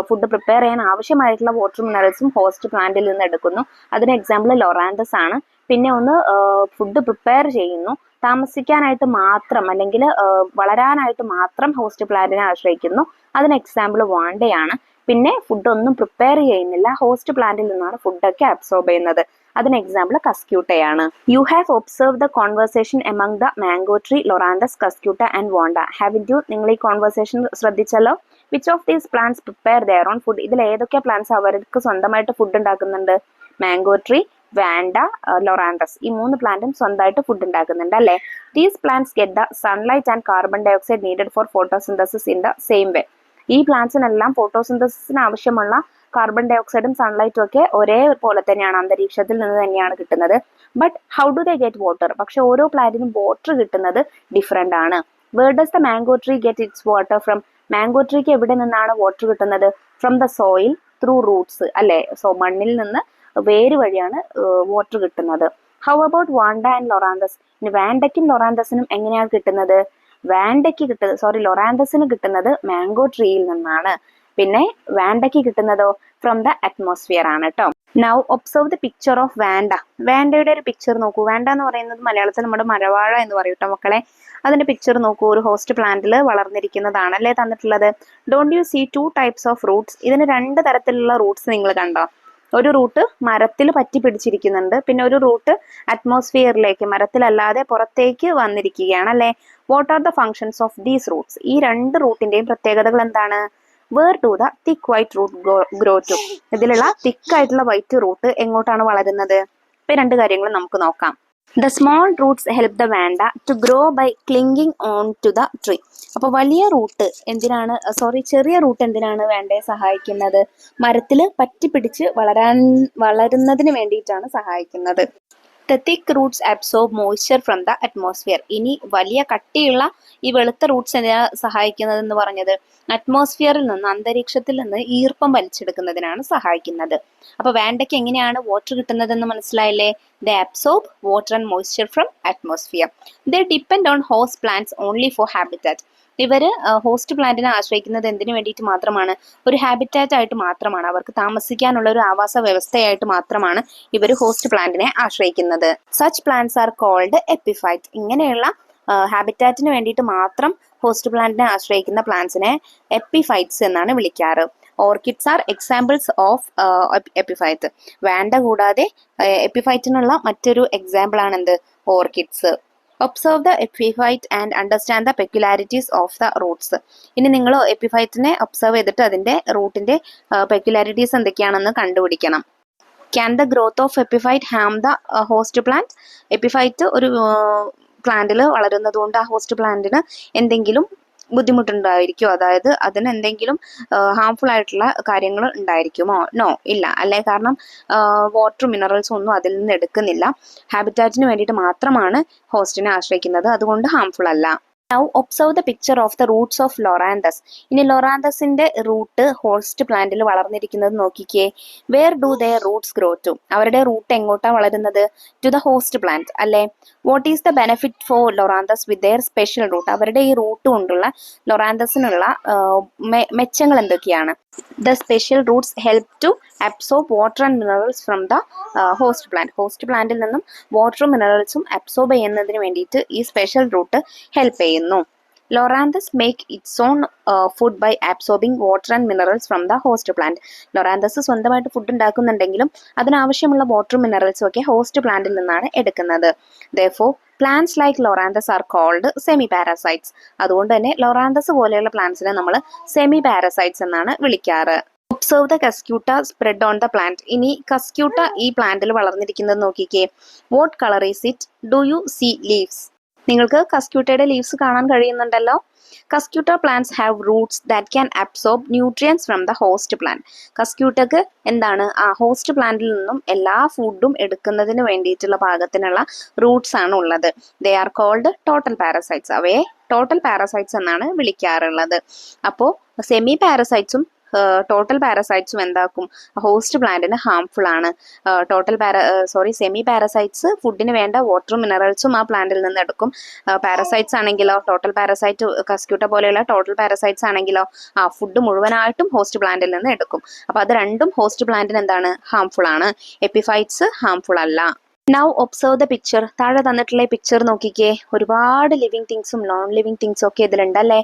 ഫുഡ് പ്രിപ്പയർ ചെയ്യാൻ ആവശ്യമായിട്ടുള്ള വാട്ടർ മിനറൽസും ഹോസ്റ്റ് പ്ലാന്റിൽ നിന്ന് എടുക്കുന്നു, അതിന് എക്സാമ്പിൾ ലൊറാന്തസ് ആണ്. പിന്നെ ഒന്ന് ഫുഡ് പ്രിപ്പയർ ചെയ്യുന്നു, താമസിക്കാനായിട്ട് മാത്രം അല്ലെങ്കിൽ വളരാനായിട്ട് മാത്രം ഹോസ്റ്റ് പ്ലാന്റിനെ ആശ്രയിക്കുന്നു, അതിന് എക്സാമ്പിൾ വാണ്ടയാണ്. പിന്നെ ഫുഡ് ഒന്നും പ്രിപ്പയർ ചെയ്യുന്നില്ല, ഹോസ്റ്റ് പ്ലാന്റിൽ നിന്നാണ് ഫുഡൊക്കെ അബ്സോർബ് ചെയ്യുന്നത്, അതിന് എക്സാമ്പിൾ കസ്ക്യൂട്ടയാണ്. You have observe the conversation among the mango tree, Loranthus, Cuscuta and Vanda. Haven't you? നിങ്ങൾ ഈ കോൺവെർസേഷൻ ശ്രദ്ധിച്ചല്ലോ. Which of these plants prepare their own food? ഇതിൽ ഏതൊക്കെ പ്ലാന്റ്സ് അവർക്ക് സ്വന്തമായിട്ട് ഫുഡ് ഉണ്ടാക്കുന്നുണ്ട്? മാംഗോ ട്രീ, വാൻഡ, ലൊറാന്തസ്, ഈ 3 പ്ലാന്റും സ്വന്തമായിട്ട് ഫുഡ് ഉണ്ടാക്കുന്നുണ്ട് അല്ലേ? These plants get the sunlight and carbon dye oxide needed for photosynthesis in the same way. ഈ പ്ലാന്റ്സിനെല്ലാം ഫോട്ടോസിന്തസിസിന് ആവശ്യമുള്ള കാർബൺ ഡൈ ഓക്സൈഡും സൺലൈറ്റും ഒക്കെ ഒരേപോലെ തന്നെയാണ്, അന്തരീക്ഷത്തിൽ നിന്ന് തന്നെയാണ് കിട്ടുന്നത്. But how do they get water? പക്ഷെ ഓരോ പ്ലാന്റിനും വാട്ടർ കിട്ടുന്നത് ഡിഫറെന്റ് ആണ്. Where does the mango tree get its water from? Mango ട്രീക്ക് എവിടെ നിന്നാണ് വാട്ടർ കിട്ടുന്നത്? From the soil through roots അല്ലെ? സോ മണ്ണിൽ നിന്ന് വേര് വഴിയാണ് വാട്ടർ കിട്ടുന്നത്. How about Vanda and Loranthus? ഇനി വാണ്ടയ്ക്കും ലൊറാന്തസിനും എങ്ങനെയാണ് കിട്ടുന്നത്? ലൊറാന്തസിന് കിട്ടുന്നത് മാംഗോ ട്രീയിൽ നിന്നാണ്. പിന്നെ വാണ്ടയ്ക്ക് കിട്ടുന്നതോ ഫ്രം ദ അറ്റ്മോസ്ഫിയർ ആണ് കേട്ടോ. Now observe the picture of Vanda. വാൻഡയുടെ ഒരു പിക്ചർ നോക്കൂ. വാൻഡ എന്ന് പറയുന്നത് മലയാളത്തിൽ നമ്മുടെ മരവാഴ എന്ന് പറയും കേട്ടോ മക്കളെ. അതിന്റെ പിക്ചർ നോക്കൂ. ഒരു ഹോസ്റ്റ് പ്ലാന്റിൽ വളർന്നിരിക്കുന്നതാണ് അല്ലേ തന്നിട്ടുള്ളത്. Don't you see 2 types of roots? ഇതിന് 2 തരത്തിലുള്ള റൂട്ട്സ് നിങ്ങൾ കണ്ടോ? ഒരു റൂട്ട് മരത്തിൽ പറ്റി പിടിച്ചിരിക്കുന്നുണ്ട്, പിന്നെ ഒരു റൂട്ട് അറ്റ്മോസ്ഫിയറിലേക്ക്, മരത്തിലല്ലാതെ പുറത്തേക്ക് വന്നിരിക്കുകയാണ് അല്ലേ? What are the functions of these roots? ഈ 2 റൂട്ടിന്റെയും പ്രത്യേകതകൾ എന്താണ്? Where to the thick white root grow to? ഇതിലുള്ള തിക്കായിട്ടുള്ള വൈറ്റ് റൂട്ട് എങ്ങോട്ടാണ് വളരുന്നത്? ഇപ്പൊ 2 കാര്യങ്ങൾ നമുക്ക് നോക്കാം. The small roots help the vanda to grow by clinging on to the tree. അപ്പോൾ വലിയ റൂട്ട് എന്തിനാണ്, ചെറിയ റൂട്ട് എന്തിനാണ് വേണ്ടയെ സഹായിക്കുന്നത്? മരത്തിൽ പറ്റിപ്പിടിച്ച് വളരുന്നതിന് വേണ്ടിയിട്ടാണ് സഹായിക്കുന്നത്. The thick roots absorb moisture from the atmosphere. ഇനി വലിയ കട്ടിയുള്ള ഈ വെളുത്ത റൂട്ട്സ് എന്തിനാ സഹായിക്കുന്നത് എന്ന് പറഞ്ഞത്? അറ്റ്മോസ്ഫിയറിൽ നിന്ന്, അന്തരീക്ഷത്തിൽ നിന്ന് ഈർപ്പം വലിച്ചെടുക്കുന്നതിനാണ് സഹായിക്കുന്നത്. അപ്പൊ വാണ്ടയ്ക്ക് എങ്ങനെയാണ് വാട്ടർ കിട്ടുന്നതെന്ന് മനസ്സിലായില്ലേ? They absorb water and moisture from atmosphere. They depend on host plants only for habitat. ഇവര് ഹോസ്റ്റ് പ്ലാന്റിനെ ആശ്രയിക്കുന്നത് എന്തിനു വേണ്ടിയിട്ട് മാത്രമാണ്? ഒരു ഹാബിറ്റാറ്റ് ആയിട്ട് മാത്രമാണ്, അവർക്ക് താമസിക്കാനുള്ള ഒരു ആവാസ വ്യവസ്ഥയായിട്ട് മാത്രമാണ് ഇവർ ഹോസ്റ്റ് പ്ലാന്റിനെ ആശ്രയിക്കുന്നത്. Such plants are called epiphyte. ഇങ്ങനെയുള്ള ഹാബിറ്റാറ്റിന് വേണ്ടിയിട്ട് മാത്രം ഹോസ്റ്റ് പ്ലാന്റിനെ ആശ്രയിക്കുന്ന പ്ലാന്റ്സിനെ എപ്പിഫൈറ്റ്സ് എന്നാണ് വിളിക്കാറ്. Orchids are examples of epiphyte. Vanda കൂടാതെ എപ്പിഫൈറ്റിനുള്ള മറ്റൊരു എക്സാമ്പിൾ ആണ് എന്ത്? Orchids. Observe the epiphyte and understand the peculiarities of the roots. ഇനി നിങ്ങൾ എപ്പിഫൈറ്റിനെ ഒബ്സർവ് ചെയ്തിട്ട് അതിന്റെ റൂട്ടിന്റെ പെക്യുലാരിറ്റീസ് എന്തൊക്കെയാണെന്ന് കണ്ടുപിടിക്കണം. Can the growth of epiphyte Ham the host plant? Epiphyte ഒരു പ്ലാന്റിൽ വളരുന്നത് കൊണ്ട് ആ ഹോസ്റ്റ് പ്ലാന്റിന് എന്തെങ്കിലും ബുദ്ധിമുട്ടുണ്ടായിരിക്കുമോ? അതായത് അതിന് എന്തെങ്കിലും ഹാംഫുൾ ആയിട്ടുള്ള കാര്യങ്ങൾ ഉണ്ടായിരിക്കുമോ? നോ, ഇല്ല അല്ലേ? കാരണം വാട്ടർ മിനറൽസ് ഒന്നും അതിൽ നിന്ന് എടുക്കുന്നില്ല, ഹാബിറ്റാറ്റിന് വേണ്ടിയിട്ട് മാത്രമാണ് ഹോസ്റ്റിനെ ആശ്രയിക്കുന്നത്, അതുകൊണ്ട് ഹാംഫുൾ അല്ല. Now observe the picture of the roots of Loranthus. ഇനി ലൊറാന്തസിന്റെ റൂട്ട് ഹോസ്റ്റ് പ്ലാന്റിൽ വളർന്നിരിക്കുന്നത് നോക്കിക്കേ. Where do their roots grow to? അവരുടെ റൂട്ട് എങ്ങോട്ടാ വളരുന്നത്? ടു ദ ഹോസ്റ്റ് പ്ലാന്റ് അല്ലേ? What is the benefit for Loranthus with their special root? അവരുടെ ഈ റൂട്ട് കൊണ്ടുള്ള ലൊറാന്തസിനുള്ള മെച്ചങ്ങൾ എന്തൊക്കെയാണ്? The special roots help to absorb water and minerals from the host plant. Host പ്ലാന്റിൽ നിന്നും വാട്ടറും മിനറൽസും അബ്സോർബ് ചെയ്യുന്നതിന് വേണ്ടിയിട്ട് ഈ സ്പെഷ്യൽ റൂട്ട് ഹെൽപ്പ് ചെയ്യുന്നു. Loranthus make its own food by absorbing water and minerals from the host plant. Loranthus സ്വന്തമായിട്ട് food ഉണ്ടാക്കുന്നുണ്ടെങ്കിലും അതിനാവശ്യമുള്ള വാട്ടറും മിനറൽസും ഒക്കെ ഹോസ്റ്റ് പ്ലാന്റിൽ നിന്നാണ് എടുക്കുന്നത്. Therefore, plants like Loranthus are called semi-parasites. അതുകൊണ്ട് തന്നെ ലൊറാന്തസ് പോലെയുള്ള പ്ലാന്റ്സിനെ നമ്മൾ സെമി പാരസൈറ്റ്സ് എന്നാണ് വിളിക്കാറ്. Observe the Cuscuta spread on the plant. ഇനി കസ്ക്യൂട്ട ഈ പ്ലാന്റിൽ വളർന്നിരിക്കുന്നത് നോക്കിക്കേ. What colour is it? Do you see leaves? നിങ്ങൾക്ക് കസ്ക്യൂട്ടയുടെ ലീവ്സ് കാണാൻ കഴിയുന്നുണ്ടല്ലോ. Cuscuta plants have roots that can absorb nutrients from the host plant. കസ്ക്യൂട്ടക്ക് എന്താണ് ആ ഹോസ്റ്റ് പ്ലാന്റിൽ നിന്നും എല്ലാ ഫുഡും എടുക്കുന്നതിന് വേണ്ടിയിട്ടുള്ള പാകത്തിനുള്ള റൂട്ട്സ് ആണ് ഉള്ളത്. They are called total parasites. അവയെ ടോട്ടൽ പാരസൈറ്റ്സ് എന്നാണ് വിളിക്കാറുള്ളത്. അപ്പോൾ സെമി പാരസൈറ്റ്സും ടോട്ടൽ പാരസൈറ്റ്സും എന്താക്കും, ഹോസ്റ്റ് പ്ലാന്റിന് ഹാംഫുൾ ആണ്. സെമി പാരസൈറ്റ്സ് ഫുഡിന് വേണ്ട വാട്ടറും മിനറൽസും ആ പ്ലാന്റിൽ നിന്ന് എടുക്കും. പാരസൈറ്റ്സ് ആണെങ്കിലോ, ടോട്ടൽ പാരസൈറ്റ് കസ്ക്യൂട്ട പോലെയുള്ള ടോട്ടൽ പാരസൈറ്റ്സ് ആണെങ്കിലോ ആ ഫുഡ് മുഴുവനായിട്ടും ഹോസ്റ്റ് പ്ലാന്റിൽ നിന്ന് എടുക്കും. അപ്പോൾ അത് രണ്ടും ഹോസ്റ്റ് പ്ലാന്റിന് എന്താണ്, ഹാംഫുൾ ആണ്. എപ്പിഫൈറ്റ്സ് ഹാംഫുൾ അല്ല. Now observe the picture. താഴെ തന്നിട്ടുള്ള പിക്ചർ നോക്കിക്കേ. ഒരുപാട് ലിവിങ് തിങ്സും നോൺ ലിവിങ് തിങ്സും ഒക്കെ ഇതിലുണ്ട് അല്ലേ.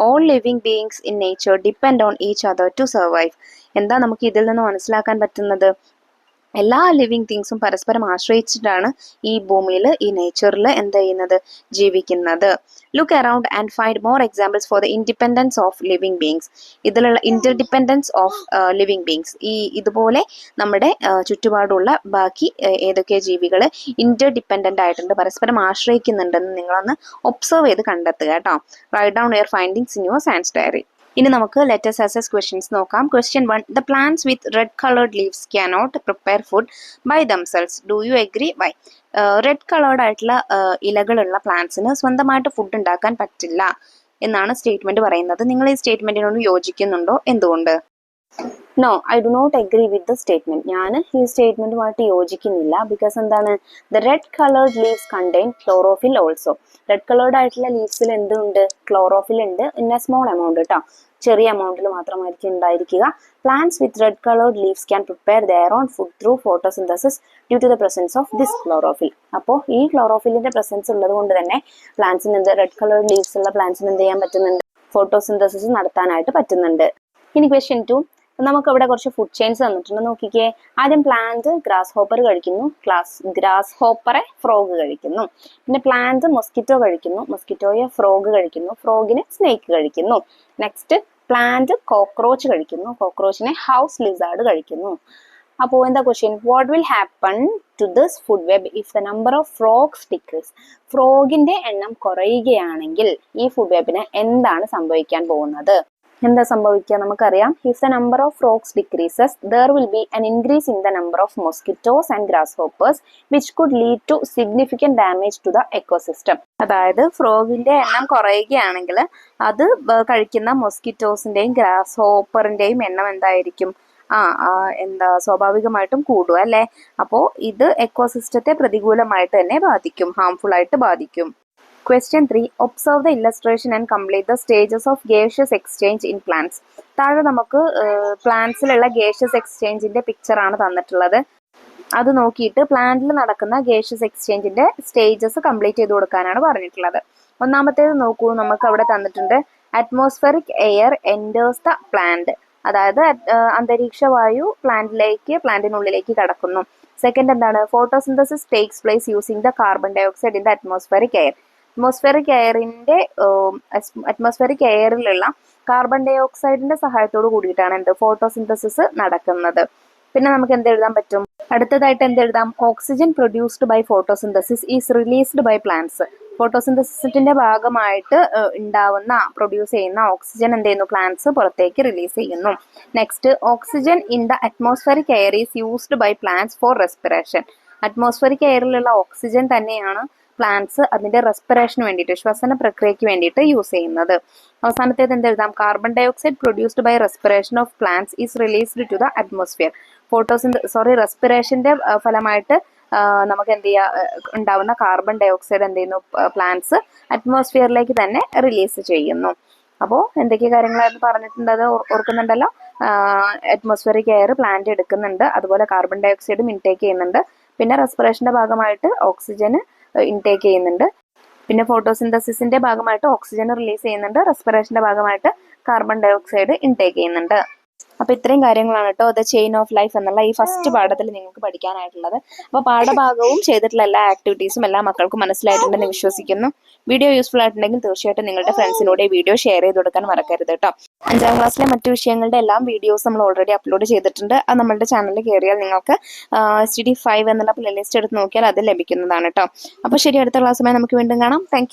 All living beings in nature depend on each other to survive. എന്താ നമുക്ക് ഇതിൽ നിന്ന് മനസ്സിലാക്കാൻ പറ്റുന്നത്? എല്ലാ ലിവിങ് തിങ്സും പരസ്പരം ആശ്രയിച്ചിട്ടാണ് ഈ ഭൂമിയിൽ, ഈ നേച്ചറിൽ എന്ത് ചെയ്യുന്നത്, ജീവിക്കുന്നത്. Look around and find more examples for the independence of living beings. ഇതിലുള്ള ഇന്റർഡിപെൻഡൻസ് ഓഫ് ലിവിങ് ബീങ്സ്, ഇതുപോലെ നമ്മുടെ ചുറ്റുപാടുള്ള ബാക്കി ഏതൊക്കെ ജീവികൾ ഇന്റർഡിപെൻഡന്റ് ആയിട്ടുണ്ട്, പരസ്പരം ആശ്രയിക്കുന്നുണ്ടെന്ന് നിങ്ങളൊന്ന് ഒബ്സർവ് ചെയ്ത് കണ്ടെത്തുക കേട്ടോ. Write down your findings in your science diary. ഇനി നമുക്ക് ലെറ്റസ് അസസ് ക്വസ്റ്റ്യൻസ് നോക്കാം. Question 1. The plants with red coloured leaves cannot prepare food by themselves. Do you agree? Why? Red coloured ആയിട്ടുള്ള ഇലകളുള്ള പ്ലാന്റ്സിന് സ്വന്തമായിട്ട് ഫുഡ് ഉണ്ടാക്കാൻ പറ്റില്ല എന്നാണ് സ്റ്റേറ്റ്മെന്റ് പറയുന്നത്. നിങ്ങൾ ഈ സ്റ്റേറ്റ്മെന്റിനോട് യോജിക്കുന്നുണ്ടോ? എന്തുകൊണ്ട്? No, I do not agree with the statement. ഞാൻ ഈ സ്റ്റേറ്റ്മെന്റുമായിട്ട് യോജിക്കുന്നില്ല. ബിക്കോസ് എന്താണ്, the red coloured leaves contain chlorophyll also. Red coloured ആയിട്ടുള്ള ലീവ്സിൽ എന്തുണ്ട്, ക്ലോറോഫിൽ ഉണ്ട്. ഇൻ എ സ്മോൾ എമൗണ്ട് കേട്ടോ, ചെറിയ എമൗണ്ടിൽ മാത്രമായിരിക്കും ഉണ്ടായിരിക്കുക. Plants with red coloured leaves can prepare their own food through photosynthesis due to the presence of this chlorophyll. അപ്പോൾ ഈ ക്ലോറോഫിലിന്റെ പ്രസൻസ് ഉള്ളത് കൊണ്ട് തന്നെ പ്ലാന്റ്സിന് റെഡ് കളേർഡ് ലീവ്സ് ഉള്ള പ്ലാന്റ്സിന് എന്ത് ചെയ്യാൻ പറ്റുന്നുണ്ട്, ഫോട്ടോസിന്തസിസ് നടത്താനായിട്ട് പറ്റുന്നുണ്ട്. ഇനി ക്വസ്റ്റ്യൻ 2. നമുക്ക് ഇവിടെ കുറച്ച് ഫുഡ് ചെയിൻസ് തന്നിട്ടുണ്ട്, നോക്കിക്കേ. ആദ്യം പ്ലാന്റ് ഗ്രാസ് ഹോപ്പർ കഴിക്കുന്നു, ഗ്രാസ് ഹോപ്പറെ ഫ്രോഗ് കഴിക്കുന്നു. പിന്നെ പ്ലാന്റ് മൊസ്കിറ്റോ കഴിക്കുന്നു, മൊസ്കിറ്റോയെ ഫ്രോഗ് കഴിക്കുന്നു, ഫ്രോഗിനെ സ്നേക്ക് കഴിക്കുന്നു. നെക്സ്റ്റ് പ്ലാന്റ് കോക്രോച്ച് കഴിക്കുന്നു, കോക്രോച്ചിനെ ഹൗസ് ലിസാർഡ് കഴിക്കുന്നു. അപ്പോൾ എന്താ question? What will happen to this food web if the number of frogs decrease? ഫ്രോഗിന്റെ എണ്ണം കുറയുകയാണെങ്കിൽ ഈ ഫുഡ് വെബിന് എന്താണ് സംഭവിക്കാൻ പോകുന്നത്? എന്താ സംഭവിക്കുക നമുക്കറിയാം. If the number of frogs decreases there will be an increase in the number of mosquitoes and grasshoppers which could lead to significant damage to the ecosystem. അതായത് ഫ്രോഗിന്റെ എണ്ണം കുറയുകയാണെങ്കിൽ അത് കഴിക്കുന്ന മൊസ്കിറ്റോസിന്റെയും ഗ്രാസ് ഹോപ്പറിന്റെയും എണ്ണം എന്തായിരിക്കും, സ്വാഭാവികമായിട്ടും കൂടുക അല്ലേ. അപ്പോൾ ഇത് എക്കോസിസ്റ്റത്തെ പ്രതികൂലമായിട്ട് തന്നെ ബാധിക്കും, ഹാംഫുൾ ആയിട്ട് ബാധിക്കും. Question 3. Observe the illustration and complete the stages of gaseous exchange in plants. താഴെ നമുക്ക് പ്ലാന്റ്സിലുള്ള gaseous exchangeന്റെ പിക്ചർ ആണ് തന്നിട്ടുള്ളത്. അത് നോക്കിയിട്ട് പ്ലാന്റിൽ നടക്കുന്ന gaseous exchangeന്റെ സ്റ്റേജസ് കംപ്ലീറ്റ് ചെയ്ത് കൊടുക്കാനാണ് പറഞ്ഞിട്ടുള്ളത്. ഒന്നാമത്തേത് നോക്കൂ, നമുക്ക് അവിടെ തന്നിട്ടുണ്ട് atmospheric air enters the plant. അതായത് അന്തരീക്ഷ വായു പ്ലാന്റിനുള്ളിലേക്ക് കടക്കുന്നു. സെക്കൻഡ് എന്താണ്, photosynthesis takes place using the carbon dye oxide in the atmospheric air. Atmospheric എയറിലുള്ള കാർബൺ ഡൈ ഓക്സൈഡിന്റെ സഹായത്തോട് കൂടിയിട്ടാണ് ഫോട്ടോസിന്തസിസ് നടക്കുന്നത്. പിന്നെ നമുക്ക് എന്ത് എഴുതാൻ പറ്റും? അടുത്തതായിട്ട് എന്ത് എഴുതാം? Oxygen produced by photosynthesis is released by plants. ഫോട്ടോസിന്തസിസിന്റെ ഭാഗമായിട്ട് പ്രൊഡ്യൂസ് ചെയ്യുന്ന ഓക്സിജൻ എന്ത് ചെയ്യുന്നു, പ്ലാന്റ്സ് പുറത്തേക്ക് റിലീസ് ചെയ്യുന്നു. Next, oxygen in the atmospheric air is used by plants for respiration. Atmospheric എയറിലുള്ള ഓക്സിജൻ തന്നെയാണ് പ്ലാന്റ്സ് അതിന്റെ റെസ്പിറേഷന് വേണ്ടിയിട്ട്, ശ്വസന പ്രക്രിയയ്ക്ക് വേണ്ടിയിട്ട് യൂസ് ചെയ്യുന്നത്. അവസാനത്തേത് എന്തെഴുതാം? Carbon dye oxide produced by respiration of plants is released to the atmosphere. റെസ്പിറേഷന്റെ ഫലമായിട്ട് നമുക്ക് എന്ത് ഉണ്ടാവുന്ന കാർബൺ ഡൈ ഓക്സൈഡ് എന്ത് ചെയ്യുന്നു, പ്ലാന്റ്സ് അറ്റ്മോസ്ഫിയറിലേക്ക് തന്നെ റിലീസ് ചെയ്യുന്നു. അപ്പോൾ എന്തൊക്കെ കാര്യങ്ങളായിരുന്നു പറഞ്ഞിട്ടുണ്ട്, അത് ഓർക്കുന്നുണ്ടല്ലോ. അറ്റ്മോസ്ഫിയറിക് എയർ പ്ലാന്റ് എടുക്കുന്നുണ്ട്, അതുപോലെ കാർബൺ ഡൈ ഓക്സൈഡും ഇൻടേക്ക് ചെയ്യുന്നുണ്ട്, പിന്നെ റെസ്പിറേഷന്റെ ഭാഗമായിട്ട് ഓക്സിജന് ഇൻടേക്ക് ചെയ്യുന്നുണ്ട്, പിന്നെ ഫോട്ടോസിന്തസിസിന്റെ ഭാഗമായിട്ട് ഓക്സിജൻ റിലീസ് ചെയ്യുന്നുണ്ട്, റെസ്പിറേഷന്റെ ഭാഗമായിട്ട് കാർബൺ ഡൈ ഓക്സൈഡ് ഇൻടേക്ക് ചെയ്യുന്നുണ്ട്. അപ്പോൾ ഇത്രയും കാര്യങ്ങളാണ് കേട്ടോ ദ ചെയിൻ ഓഫ് ലൈഫ് എന്നുള്ള ഈ ഫസ്റ്റ് പാഠത്തിൽ നിങ്ങൾക്ക് പഠിക്കാനായിട്ടുള്ളത്. അപ്പോൾ പാഠഭാഗവും ചെയ്തിട്ടുള്ള എല്ലാ ആക്ടിവിറ്റീസും എല്ലാ മക്കൾക്കും മനസ്സിലായിട്ടുണ്ടെന്ന് വിശ്വസിക്കുന്നു. വീഡിയോ യൂസ്ഫുൾ ആയിട്ടുണ്ടെങ്കിൽ തീർച്ചയായിട്ടും നിങ്ങളുടെ ഫ്രണ്ട്സിനോട് ഈ വീഡിയോ ഷെയർ ചെയ്ത് കൊടുക്കാൻ മറക്കരുത് കേട്ടോ. 5ാം ക്ലാസ്സിലെ മറ്റു വിഷയങ്ങളുടെ എല്ലാം വീഡിയോസ് നമ്മൾ ഓൾറെഡി അപ്ലോഡ് ചെയ്തിട്ടുണ്ട്. അത് നമ്മുടെ ചാനലിൽ കയറിയാൽ നിങ്ങൾക്ക് STD5 എന്നുള്ള പ്ലേലിസ്റ്റ് എടുത്ത് നോക്കിയാൽ അത് ലഭിക്കുന്നതാണ് കേട്ടോ. അപ്പോൾ ശരി, അടുത്ത ക്ലാസ്സുമായി നമുക്ക് വീണ്ടും കാണാം. താങ്ക്